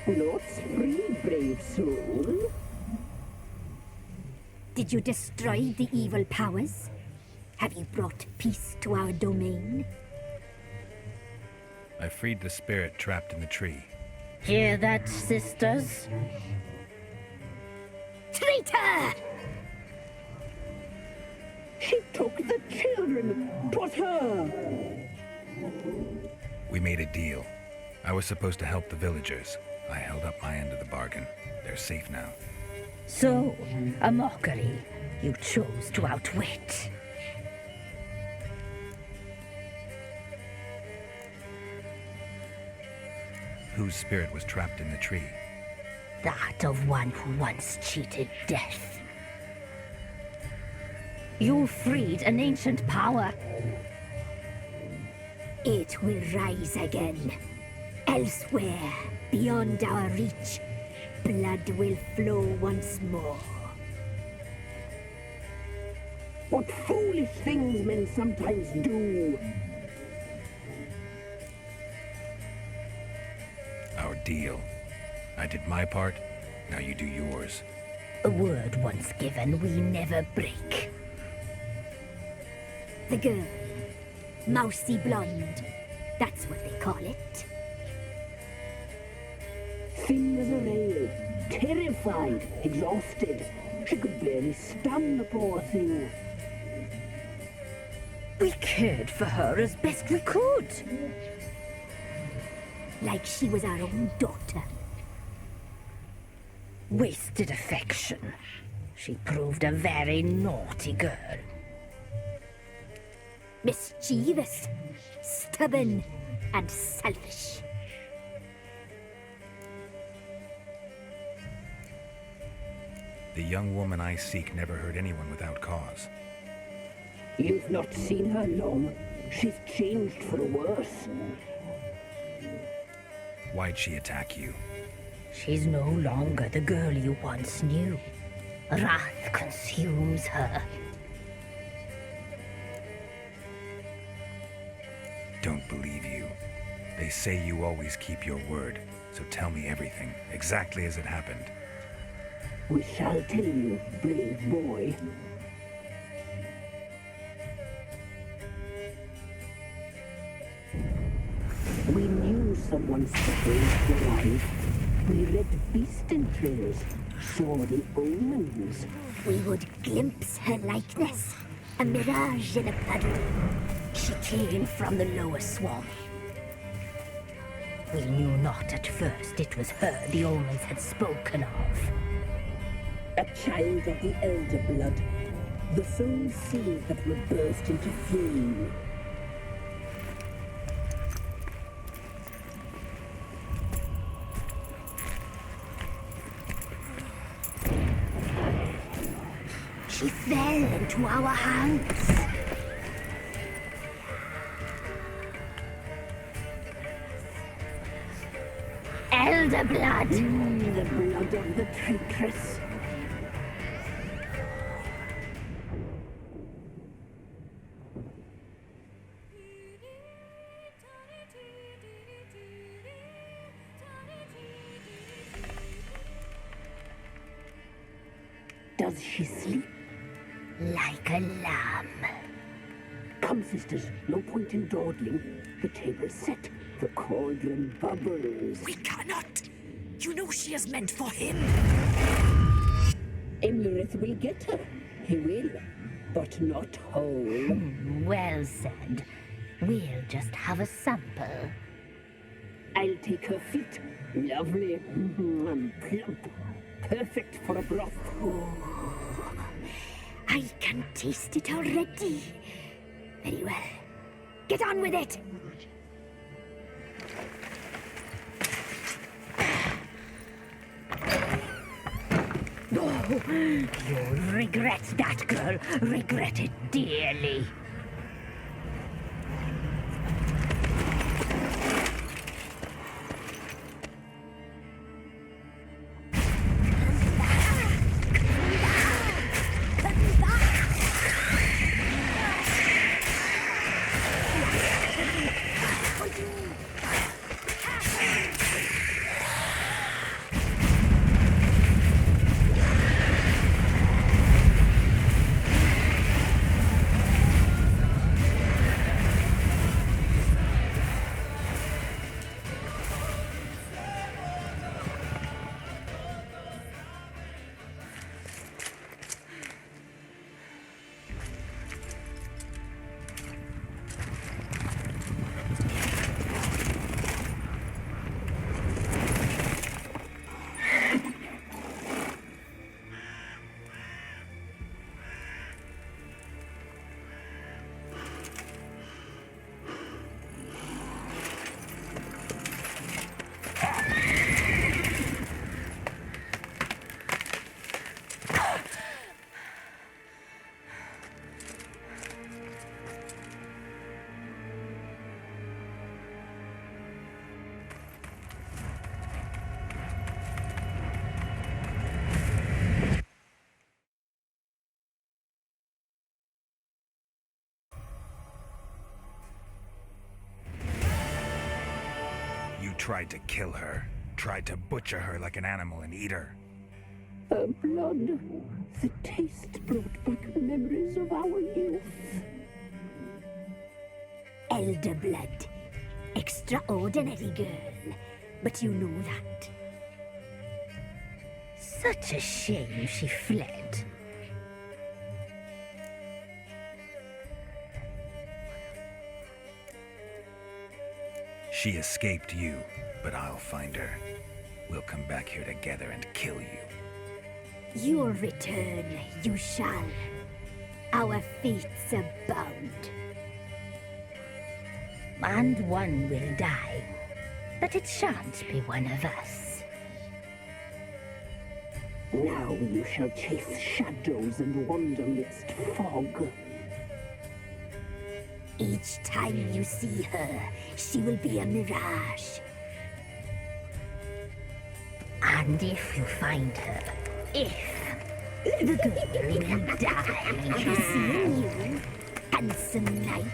Not free, brave soul. Did you destroy the evil powers? Have you brought peace to our domain? I freed the spirit trapped in the tree. Hear that, sisters? Traitor! She took the children. 'Twas her. We made a deal. I was supposed to help the villagers. I held up my end of the bargain. They're safe now. So, a mockery you chose to outwit. Whose spirit was trapped in the tree? That of one who once cheated death. You freed an ancient power. It will rise again. Elsewhere, beyond our reach, blood will flow once more. What foolish things men sometimes do. Our deal. I did my part, now you do yours. A word once given, we never break. The girl. Mousy blonde. That's what they call it. Thin as a rail, terrified, exhausted. She could barely stand, the poor thing. We cared for her as best we could. Like she was our own daughter. Wasted affection. She proved a very naughty girl. Mischievous, stubborn, and selfish. The young woman I seek never hurt anyone without cause. You've not seen her long. She's changed for the worse. Why'd she attack you? She's no longer the girl you once knew. Wrath consumes her. Don't believe you. They say you always keep your word, so tell me everything, exactly as it happened. We shall tell you, brave boy. We knew someone supposed to arrive. We read beast entrails, saw the omens. We would glimpse her likeness, a mirage in a puddle. She came from the lower swamp. We knew not at first it was her the omens had spoken of. A child of the elder blood, the soul seed that will burst into flame. She fell into our hands. Elder blood! The blood of the traitress. Does she sleep? Like a lamb. Come, sisters, no point in dawdling. The table's set. The cauldron bubbles. We cannot! You know she is meant for him! Imlerith will get her. He will, but not whole. Well said. We'll just have a sample. I'll take her feet. Lovely. And plump. Perfect for a broth. Oh, I can taste it already. Very well. Get on with it! Oh, you'll regret that, girl. Regret it dearly. tried to kill her. Tried to butcher her like an animal and eat her. Her blood. The taste brought back memories of our youth. Elder blood. Extraordinary girl. But you know that. Such a shame she fled. She escaped you, but I'll find her. We'll come back here together and kill you. You'll return, you shall. Our fates are bound. And one will die, but it shan't be one of us. Now you shall chase shadows and wander midst fog. Each time you see her, she will be a mirage. And if you find her, the girl will die, seeing you, handsome knight.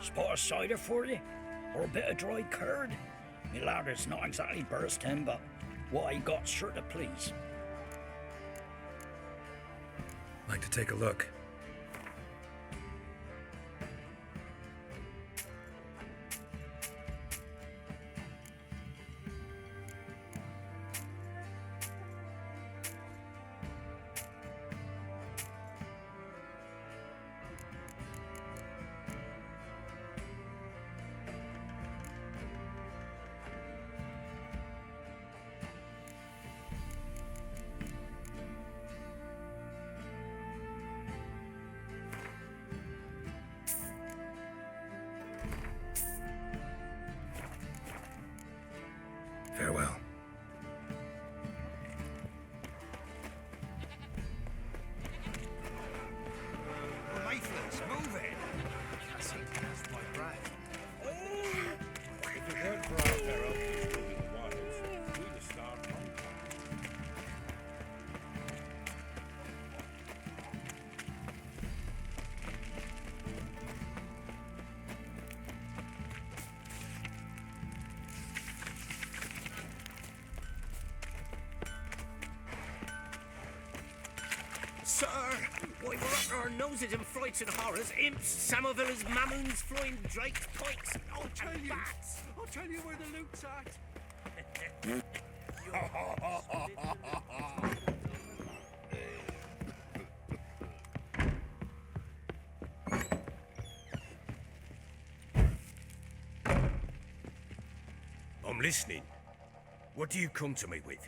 Spot of cider for you? Or a bit of dried curd? Me lad, it's not exactly bursting, but what I got's sure to please. Like to take a look? Farewell. Lifeless, move it! I can't seem to cast my breath. If it weren't for our pharaoh through the wilds, we'd have starved long time. Sir, why, we're up to our noses in frights and horrors, imps, Samovillas, mammons, flying drakes, pikes, I'll tell you. bats. I'll tell you where the loot's at. I'm listening. What do you come to me with?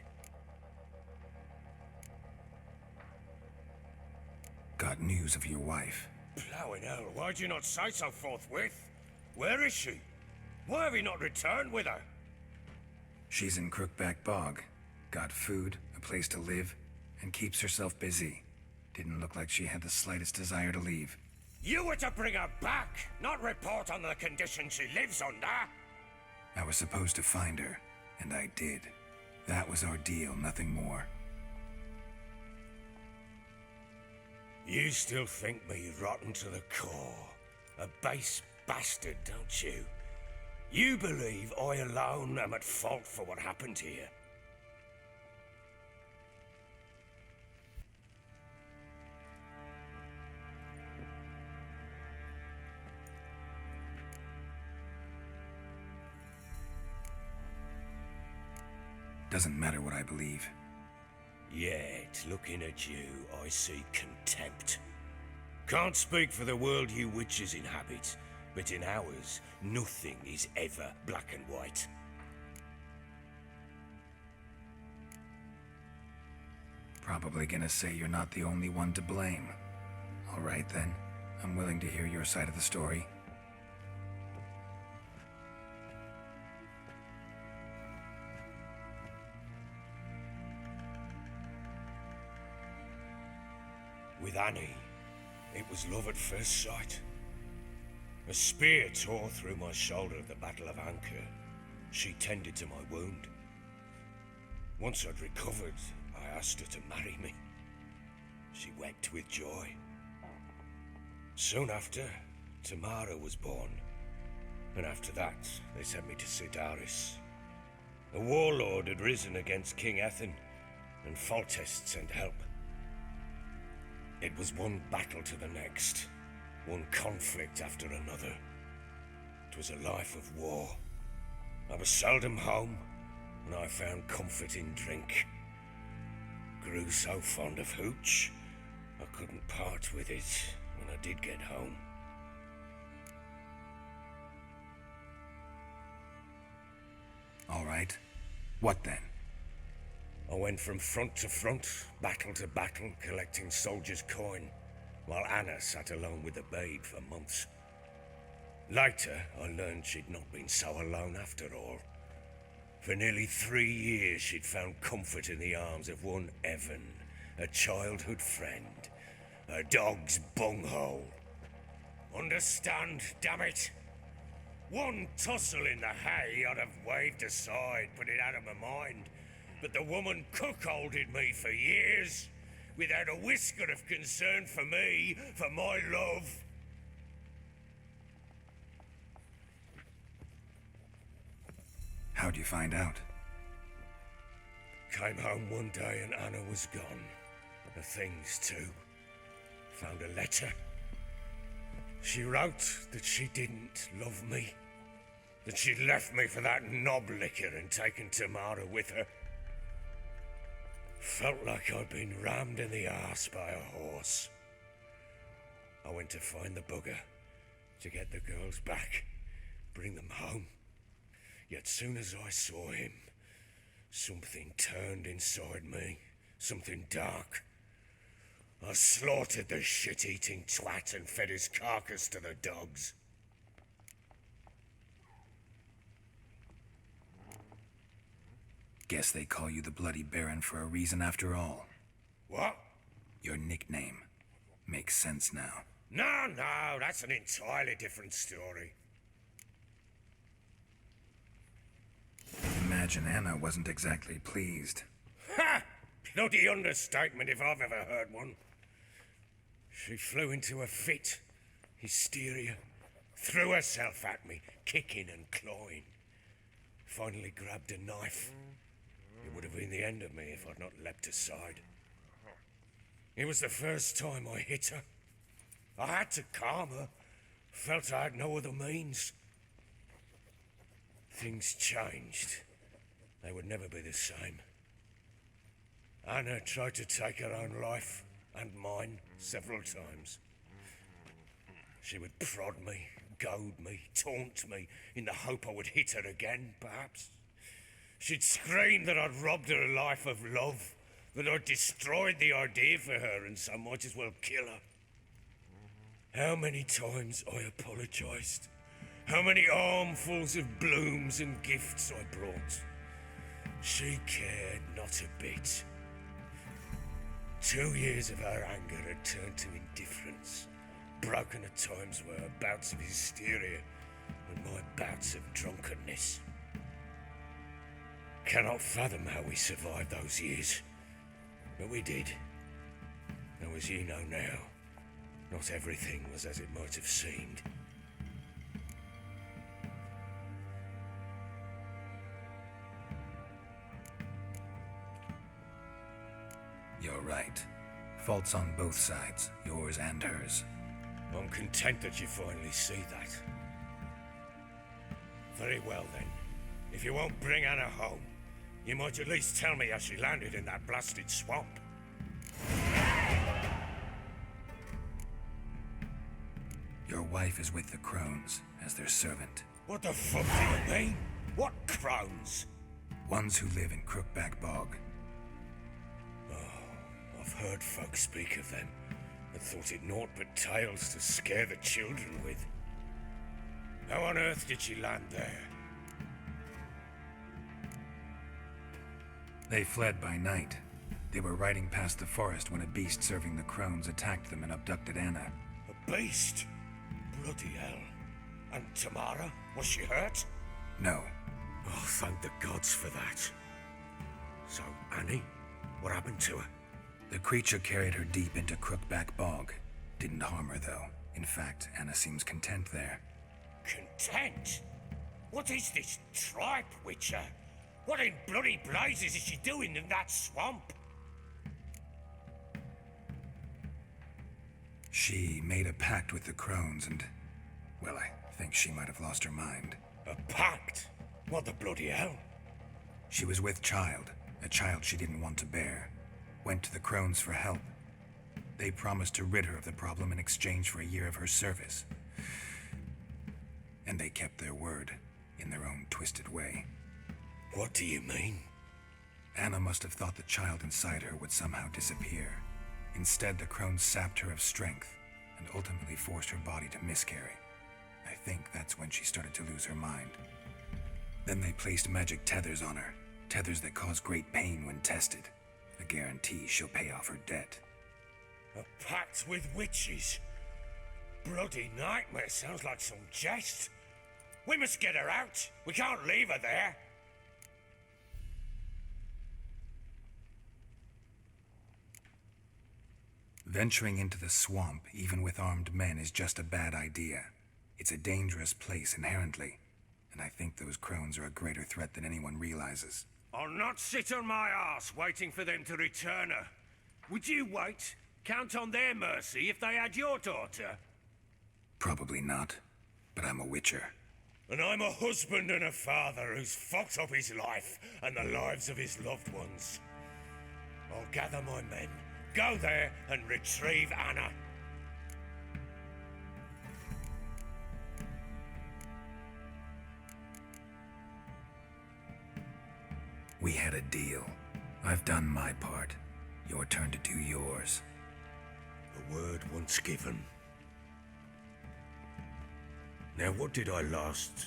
Got news of your wife. Plowing hell, why'd you not say so forthwith? Where is she? Why have you not returned with her? She's in Crookback Bog. Got food, a place to live, and keeps herself busy. Didn't look like she had the slightest desire to leave. You were to bring her back, not report on the conditions she lives under. I was supposed to find her, and I did. That was our deal, nothing more. You still think me rotten to the core. A base bastard, don't you? You believe I alone am at fault for what happened here. Doesn't matter what I believe. Yet, looking at you, I see contempt. Can't speak for the world you witches inhabit, but in ours, nothing is ever black and white. Probably gonna say you're not the only one to blame. All right then, I'm willing to hear your side of the story. With Annie, it was love at first sight. A spear tore through my shoulder at the Battle of Anchor. She tended to my wound. Once I'd recovered, I asked her to marry me. She wept with joy. Soon after, Tamara was born. And after that, they sent me to Sidaris. A warlord had risen against King Ethan, and Foltest sent help. It was one battle to the next, one conflict after another. It was a life of war. I was seldom home, and I found comfort in drink. Grew so fond of hooch, I couldn't part with it when I did get home. All right. What then? I went from front to front, battle to battle, collecting soldiers' coin, while Anna sat alone with the babe for months. Later, I learned she'd not been so alone after all. For nearly 3 years, she'd found comfort in the arms of one Evan, a childhood friend, a dog's bunghole. Understand, damn it? One tussle in the hay I'd have waved aside, put it out of my mind. But the woman cuckolded me for years, without a whisker of concern for me, for my love. How'd you find out? Came home one day and Anna was gone. The things too. Found a letter. She wrote that she didn't love me. That she'd left me for that knob licker and taken Tamara with her. Felt like I'd been rammed in the arse by a horse. I went to find the bugger, to get the girls back, bring them home. Yet soon as I saw him, something turned inside me, something dark. I slaughtered the shit-eating twat and fed his carcass to the dogs. Guess they call you the Bloody Baron for a reason after all. What? Your nickname. Makes sense now. No, that's an entirely different story. Imagine Anna wasn't exactly pleased. Ha! Bloody understatement if I've ever heard one. She flew into a fit. Hysteria. Threw herself at me, kicking and clawing. Finally grabbed a knife. It would have been the end of me if I'd not leapt aside. It was the first time I hit her. I had to calm her. Felt I had no other means. Things changed. They would never be the same. Anna tried to take her own life, and mine, several times. She would prod me, goad me, taunt me, in the hope I would hit her again, perhaps. She'd scream that I'd robbed her life of love, that I'd destroyed the idea for her and so might as well kill her. How many times I apologized. How many armfuls of blooms and gifts I brought. She cared not a bit. 2 years of her anger had turned to indifference, broken at times were her bouts of hysteria and my bouts of drunkenness. Cannot fathom how we survived those years, but we did. Though as you know now, not everything was as it might have seemed. You're right. Faults on both sides, yours and hers. I'm content that you finally see that. Very well then. If you won't bring Anna home, You might at least tell me how she landed in that blasted swamp. Your wife is with the crones as their servant. What the fuck do you mean? What crones? Ones who live in Crookback Bog. Oh, I've heard folk speak of them, and thought it naught but tales to scare the children with. How on earth did she land there? They fled by night. They were riding past the forest when a beast serving the crones attacked them and abducted Anna. A beast? Bloody hell. And Tamara? Was she hurt? No. Oh, thank the gods for that. So, Annie? What happened to her? The creature carried her deep into Crookback Bog. Didn't harm her, though. In fact, Anna seems content there. Content? What is this tripe, Witcher? What in bloody blazes is she doing in that swamp? She made a pact with the crones and... well, I think she might have lost her mind. A pact? What the bloody hell? She was with child, a child she didn't want to bear. Went to the crones for help. They promised to rid her of the problem in exchange for a year of her service. And they kept their word, in their own twisted way. What do you mean? Anna must have thought the child inside her would somehow disappear. Instead, the crones sapped her of strength, and ultimately forced her body to miscarry. I think that's when she started to lose her mind. Then they placed magic tethers on her, tethers that cause great pain when tested. A guarantee she'll pay off her debt. A pact with witches? Bloody nightmare, sounds like some jest. We must get her out. We can't leave her there. Venturing into the swamp, even with armed men, is just a bad idea. It's a dangerous place inherently, and I think those crones are a greater threat than anyone realizes. I'll not sit on my arse waiting for them to return her. Would you wait? Count on their mercy if they had your daughter? Probably not, but I'm a witcher. And I'm a husband and a father who's fucked up his life and the lives of his loved ones. I'll gather my men, go there and retrieve Anna. We had a deal. I've done my part. Your turn to do yours. A word once given. Now what did I last...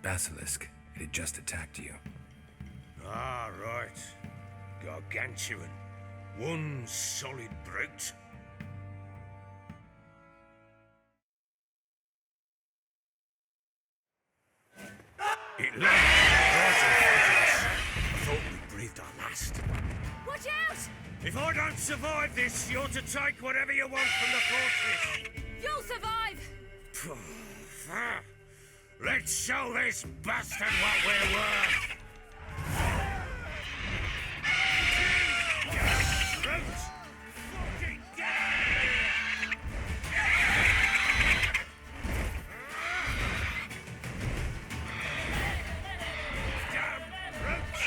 Basilisk. It had just attacked you. Ah, right. Gargantuan. One solid brute. It landed right in front of us. I thought we breathed our last. Watch out! If I don't survive this, you're to take whatever you want from the fortress. You'll survive! Let's show this bastard what we're worth. Brutes! Fucking get out of here! Damn brutes!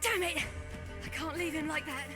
Damn it! I can't leave him like that.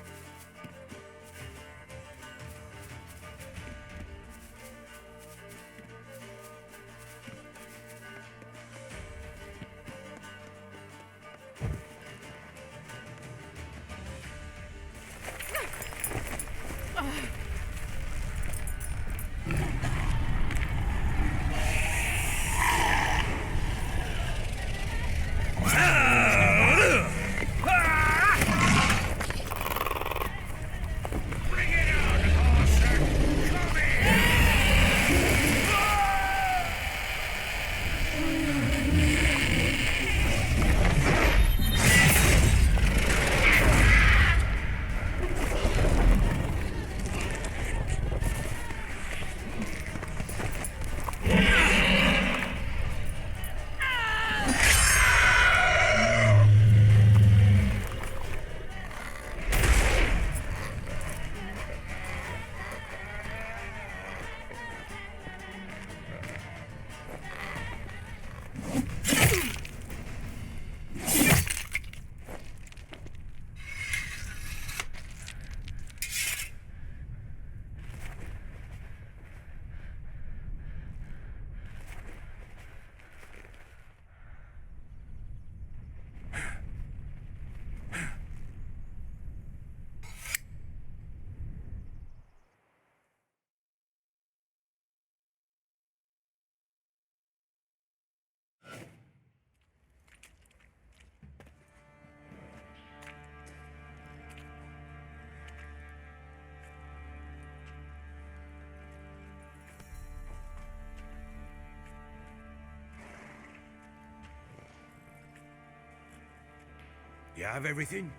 have everything?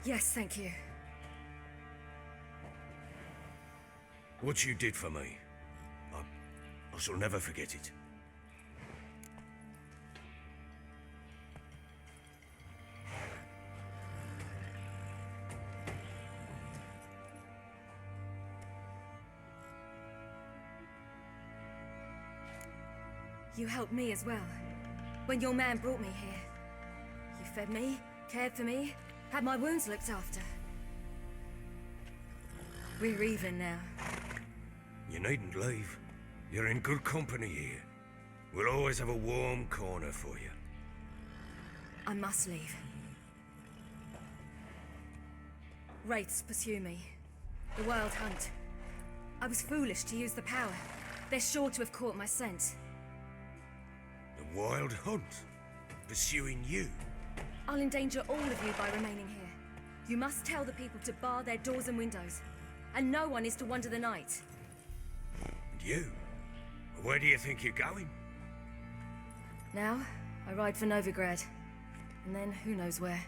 Yes, thank you. What you did for me, I shall never forget it. You helped me as well. When your man brought me here. You fed me, cared for me, had my wounds looked after. We're even now. You needn't leave. You're in good company here. We'll always have a warm corner for you. I must leave. Wraiths pursue me. The Wild Hunt. I was foolish to use the power. They're sure to have caught my scent. The Wild Hunt? Pursuing you? I'll endanger all of you by remaining here. You must tell the people to bar their doors and windows. And no one is to wander the night. And you? Where do you think you're going? Now, I ride for Novigrad. And then who knows where.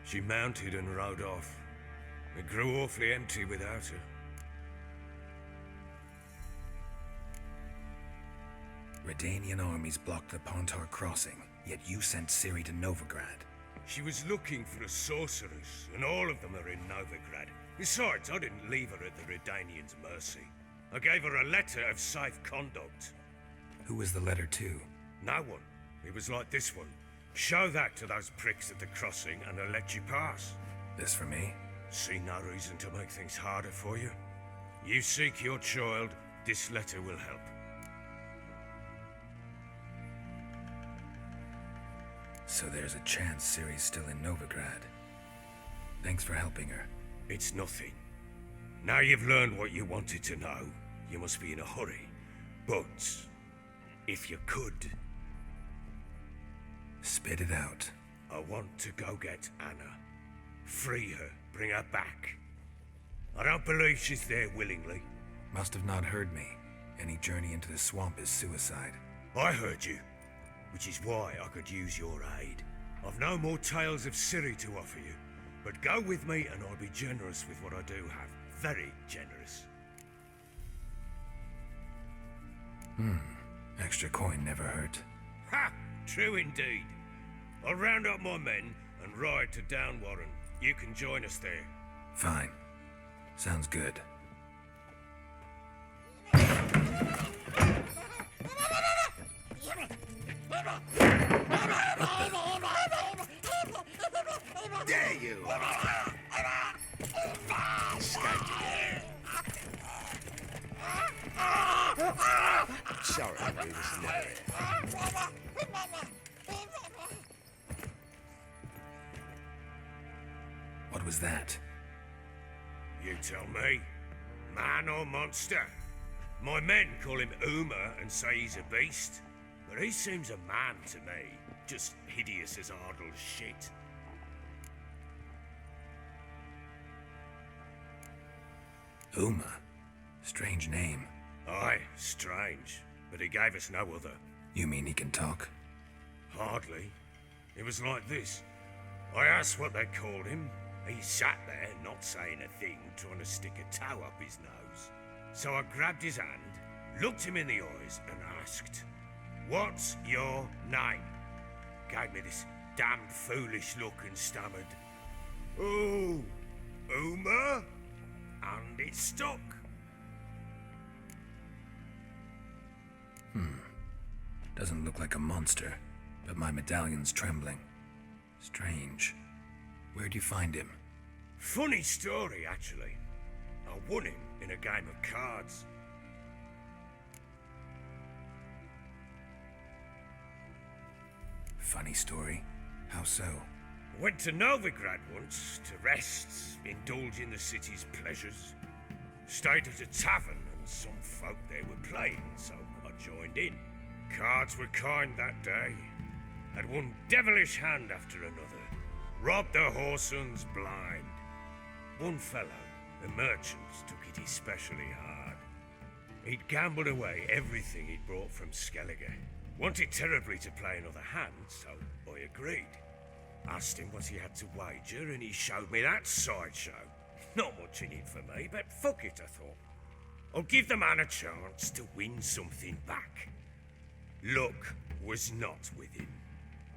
She mounted and rode off. It grew awfully empty without her. Redanian armies blocked the Pontar crossing, yet you sent Ciri to Novigrad. She was looking for a sorceress, and all of them are in Novigrad. Besides, I didn't leave her at the Redanians' mercy. I gave her a letter of safe conduct. Who was the letter to? No one. It was like this one. Show that to those pricks at the crossing and they'll let you pass. This for me? See no reason to make things harder for you. You seek your child, this letter will help. So there's a chance Ciri's still in Novigrad. Thanks for helping her. It's nothing. Now you've learned what you wanted to know, you must be in a hurry. But, if you could... Spit it out. I want to go get Anna. Free her, bring her back. I don't believe she's there willingly. Must have not heard me. Any journey into the swamp is suicide. I heard you, which is why I could use your aid. I've no more tales of Ciri to offer you, but go with me and I'll be generous with what I do have. Very generous. Extra coin never hurt. Ha! True indeed. I'll round up my men and ride to Downwarren. You can join us there. Fine. Sounds good. There you are! Sorry, we was never. What was that? You tell me. Man or monster? My men call him Uma and say he's a beast, but he seems a man to me. Just hideous as Ardle's shit. Uma? Strange name. Aye, strange. But he gave us no other. You mean he can talk? Hardly. It was like this. I asked what they called him. He sat there, not saying a thing, trying to stick a toe up his nose. So I grabbed his hand, looked him in the eyes, and asked, "What's your name?" Gave me this damned foolish look and stammered, "Oh, Uma?" And it stuck. Doesn't look like a monster, but my medallion's trembling. Strange. Where'd you find him? Funny story, actually. I won him in a game of cards. Funny story. How so? Went to Novigrad once to rest, indulge in the city's pleasures. Stayed at a tavern and some folk there were playing, so I joined in. Cards were kind that day. Had one devilish hand after another. Robbed the whoresun's blind. One fellow, the merchants, took it especially hard. He'd gambled away everything he'd brought from Skellige. Wanted terribly to play another hand, so I agreed. Asked him what he had to wager, and he showed me that sideshow. Not much in it for me, but fuck it, I thought. I'll give the man a chance to win something back. Luck was not with him,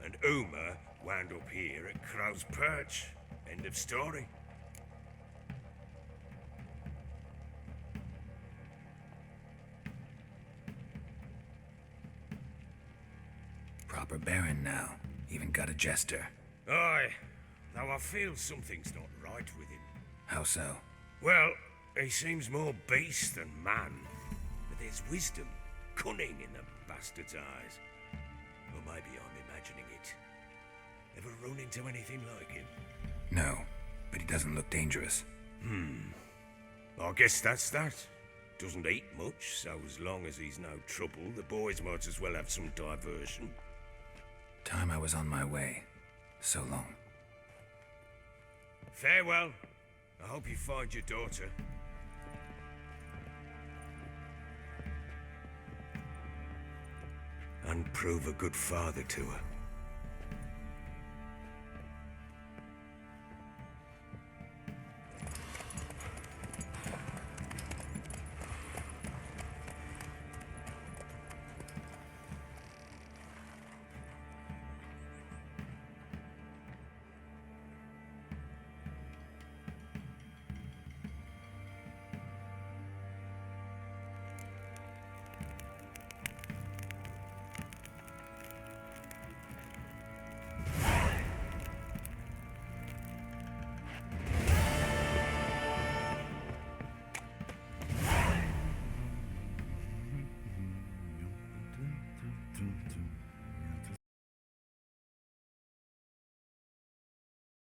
and Uma wound up here at Crow's Perch. End of story. Proper baron now. Even got a jester. Aye, though I feel something's not right with him. How so? Well, he seems more beast than man. But there's wisdom, cunning in the bastard's eyes. Or maybe I'm imagining it. Ever run into anything like him? No, but he doesn't look dangerous. I guess that's that. Doesn't eat much, so as long as he's no trouble, the boys might as well have some diversion. Time I was on my way. So long. Farewell. I hope you find your daughter. And prove a good father to her.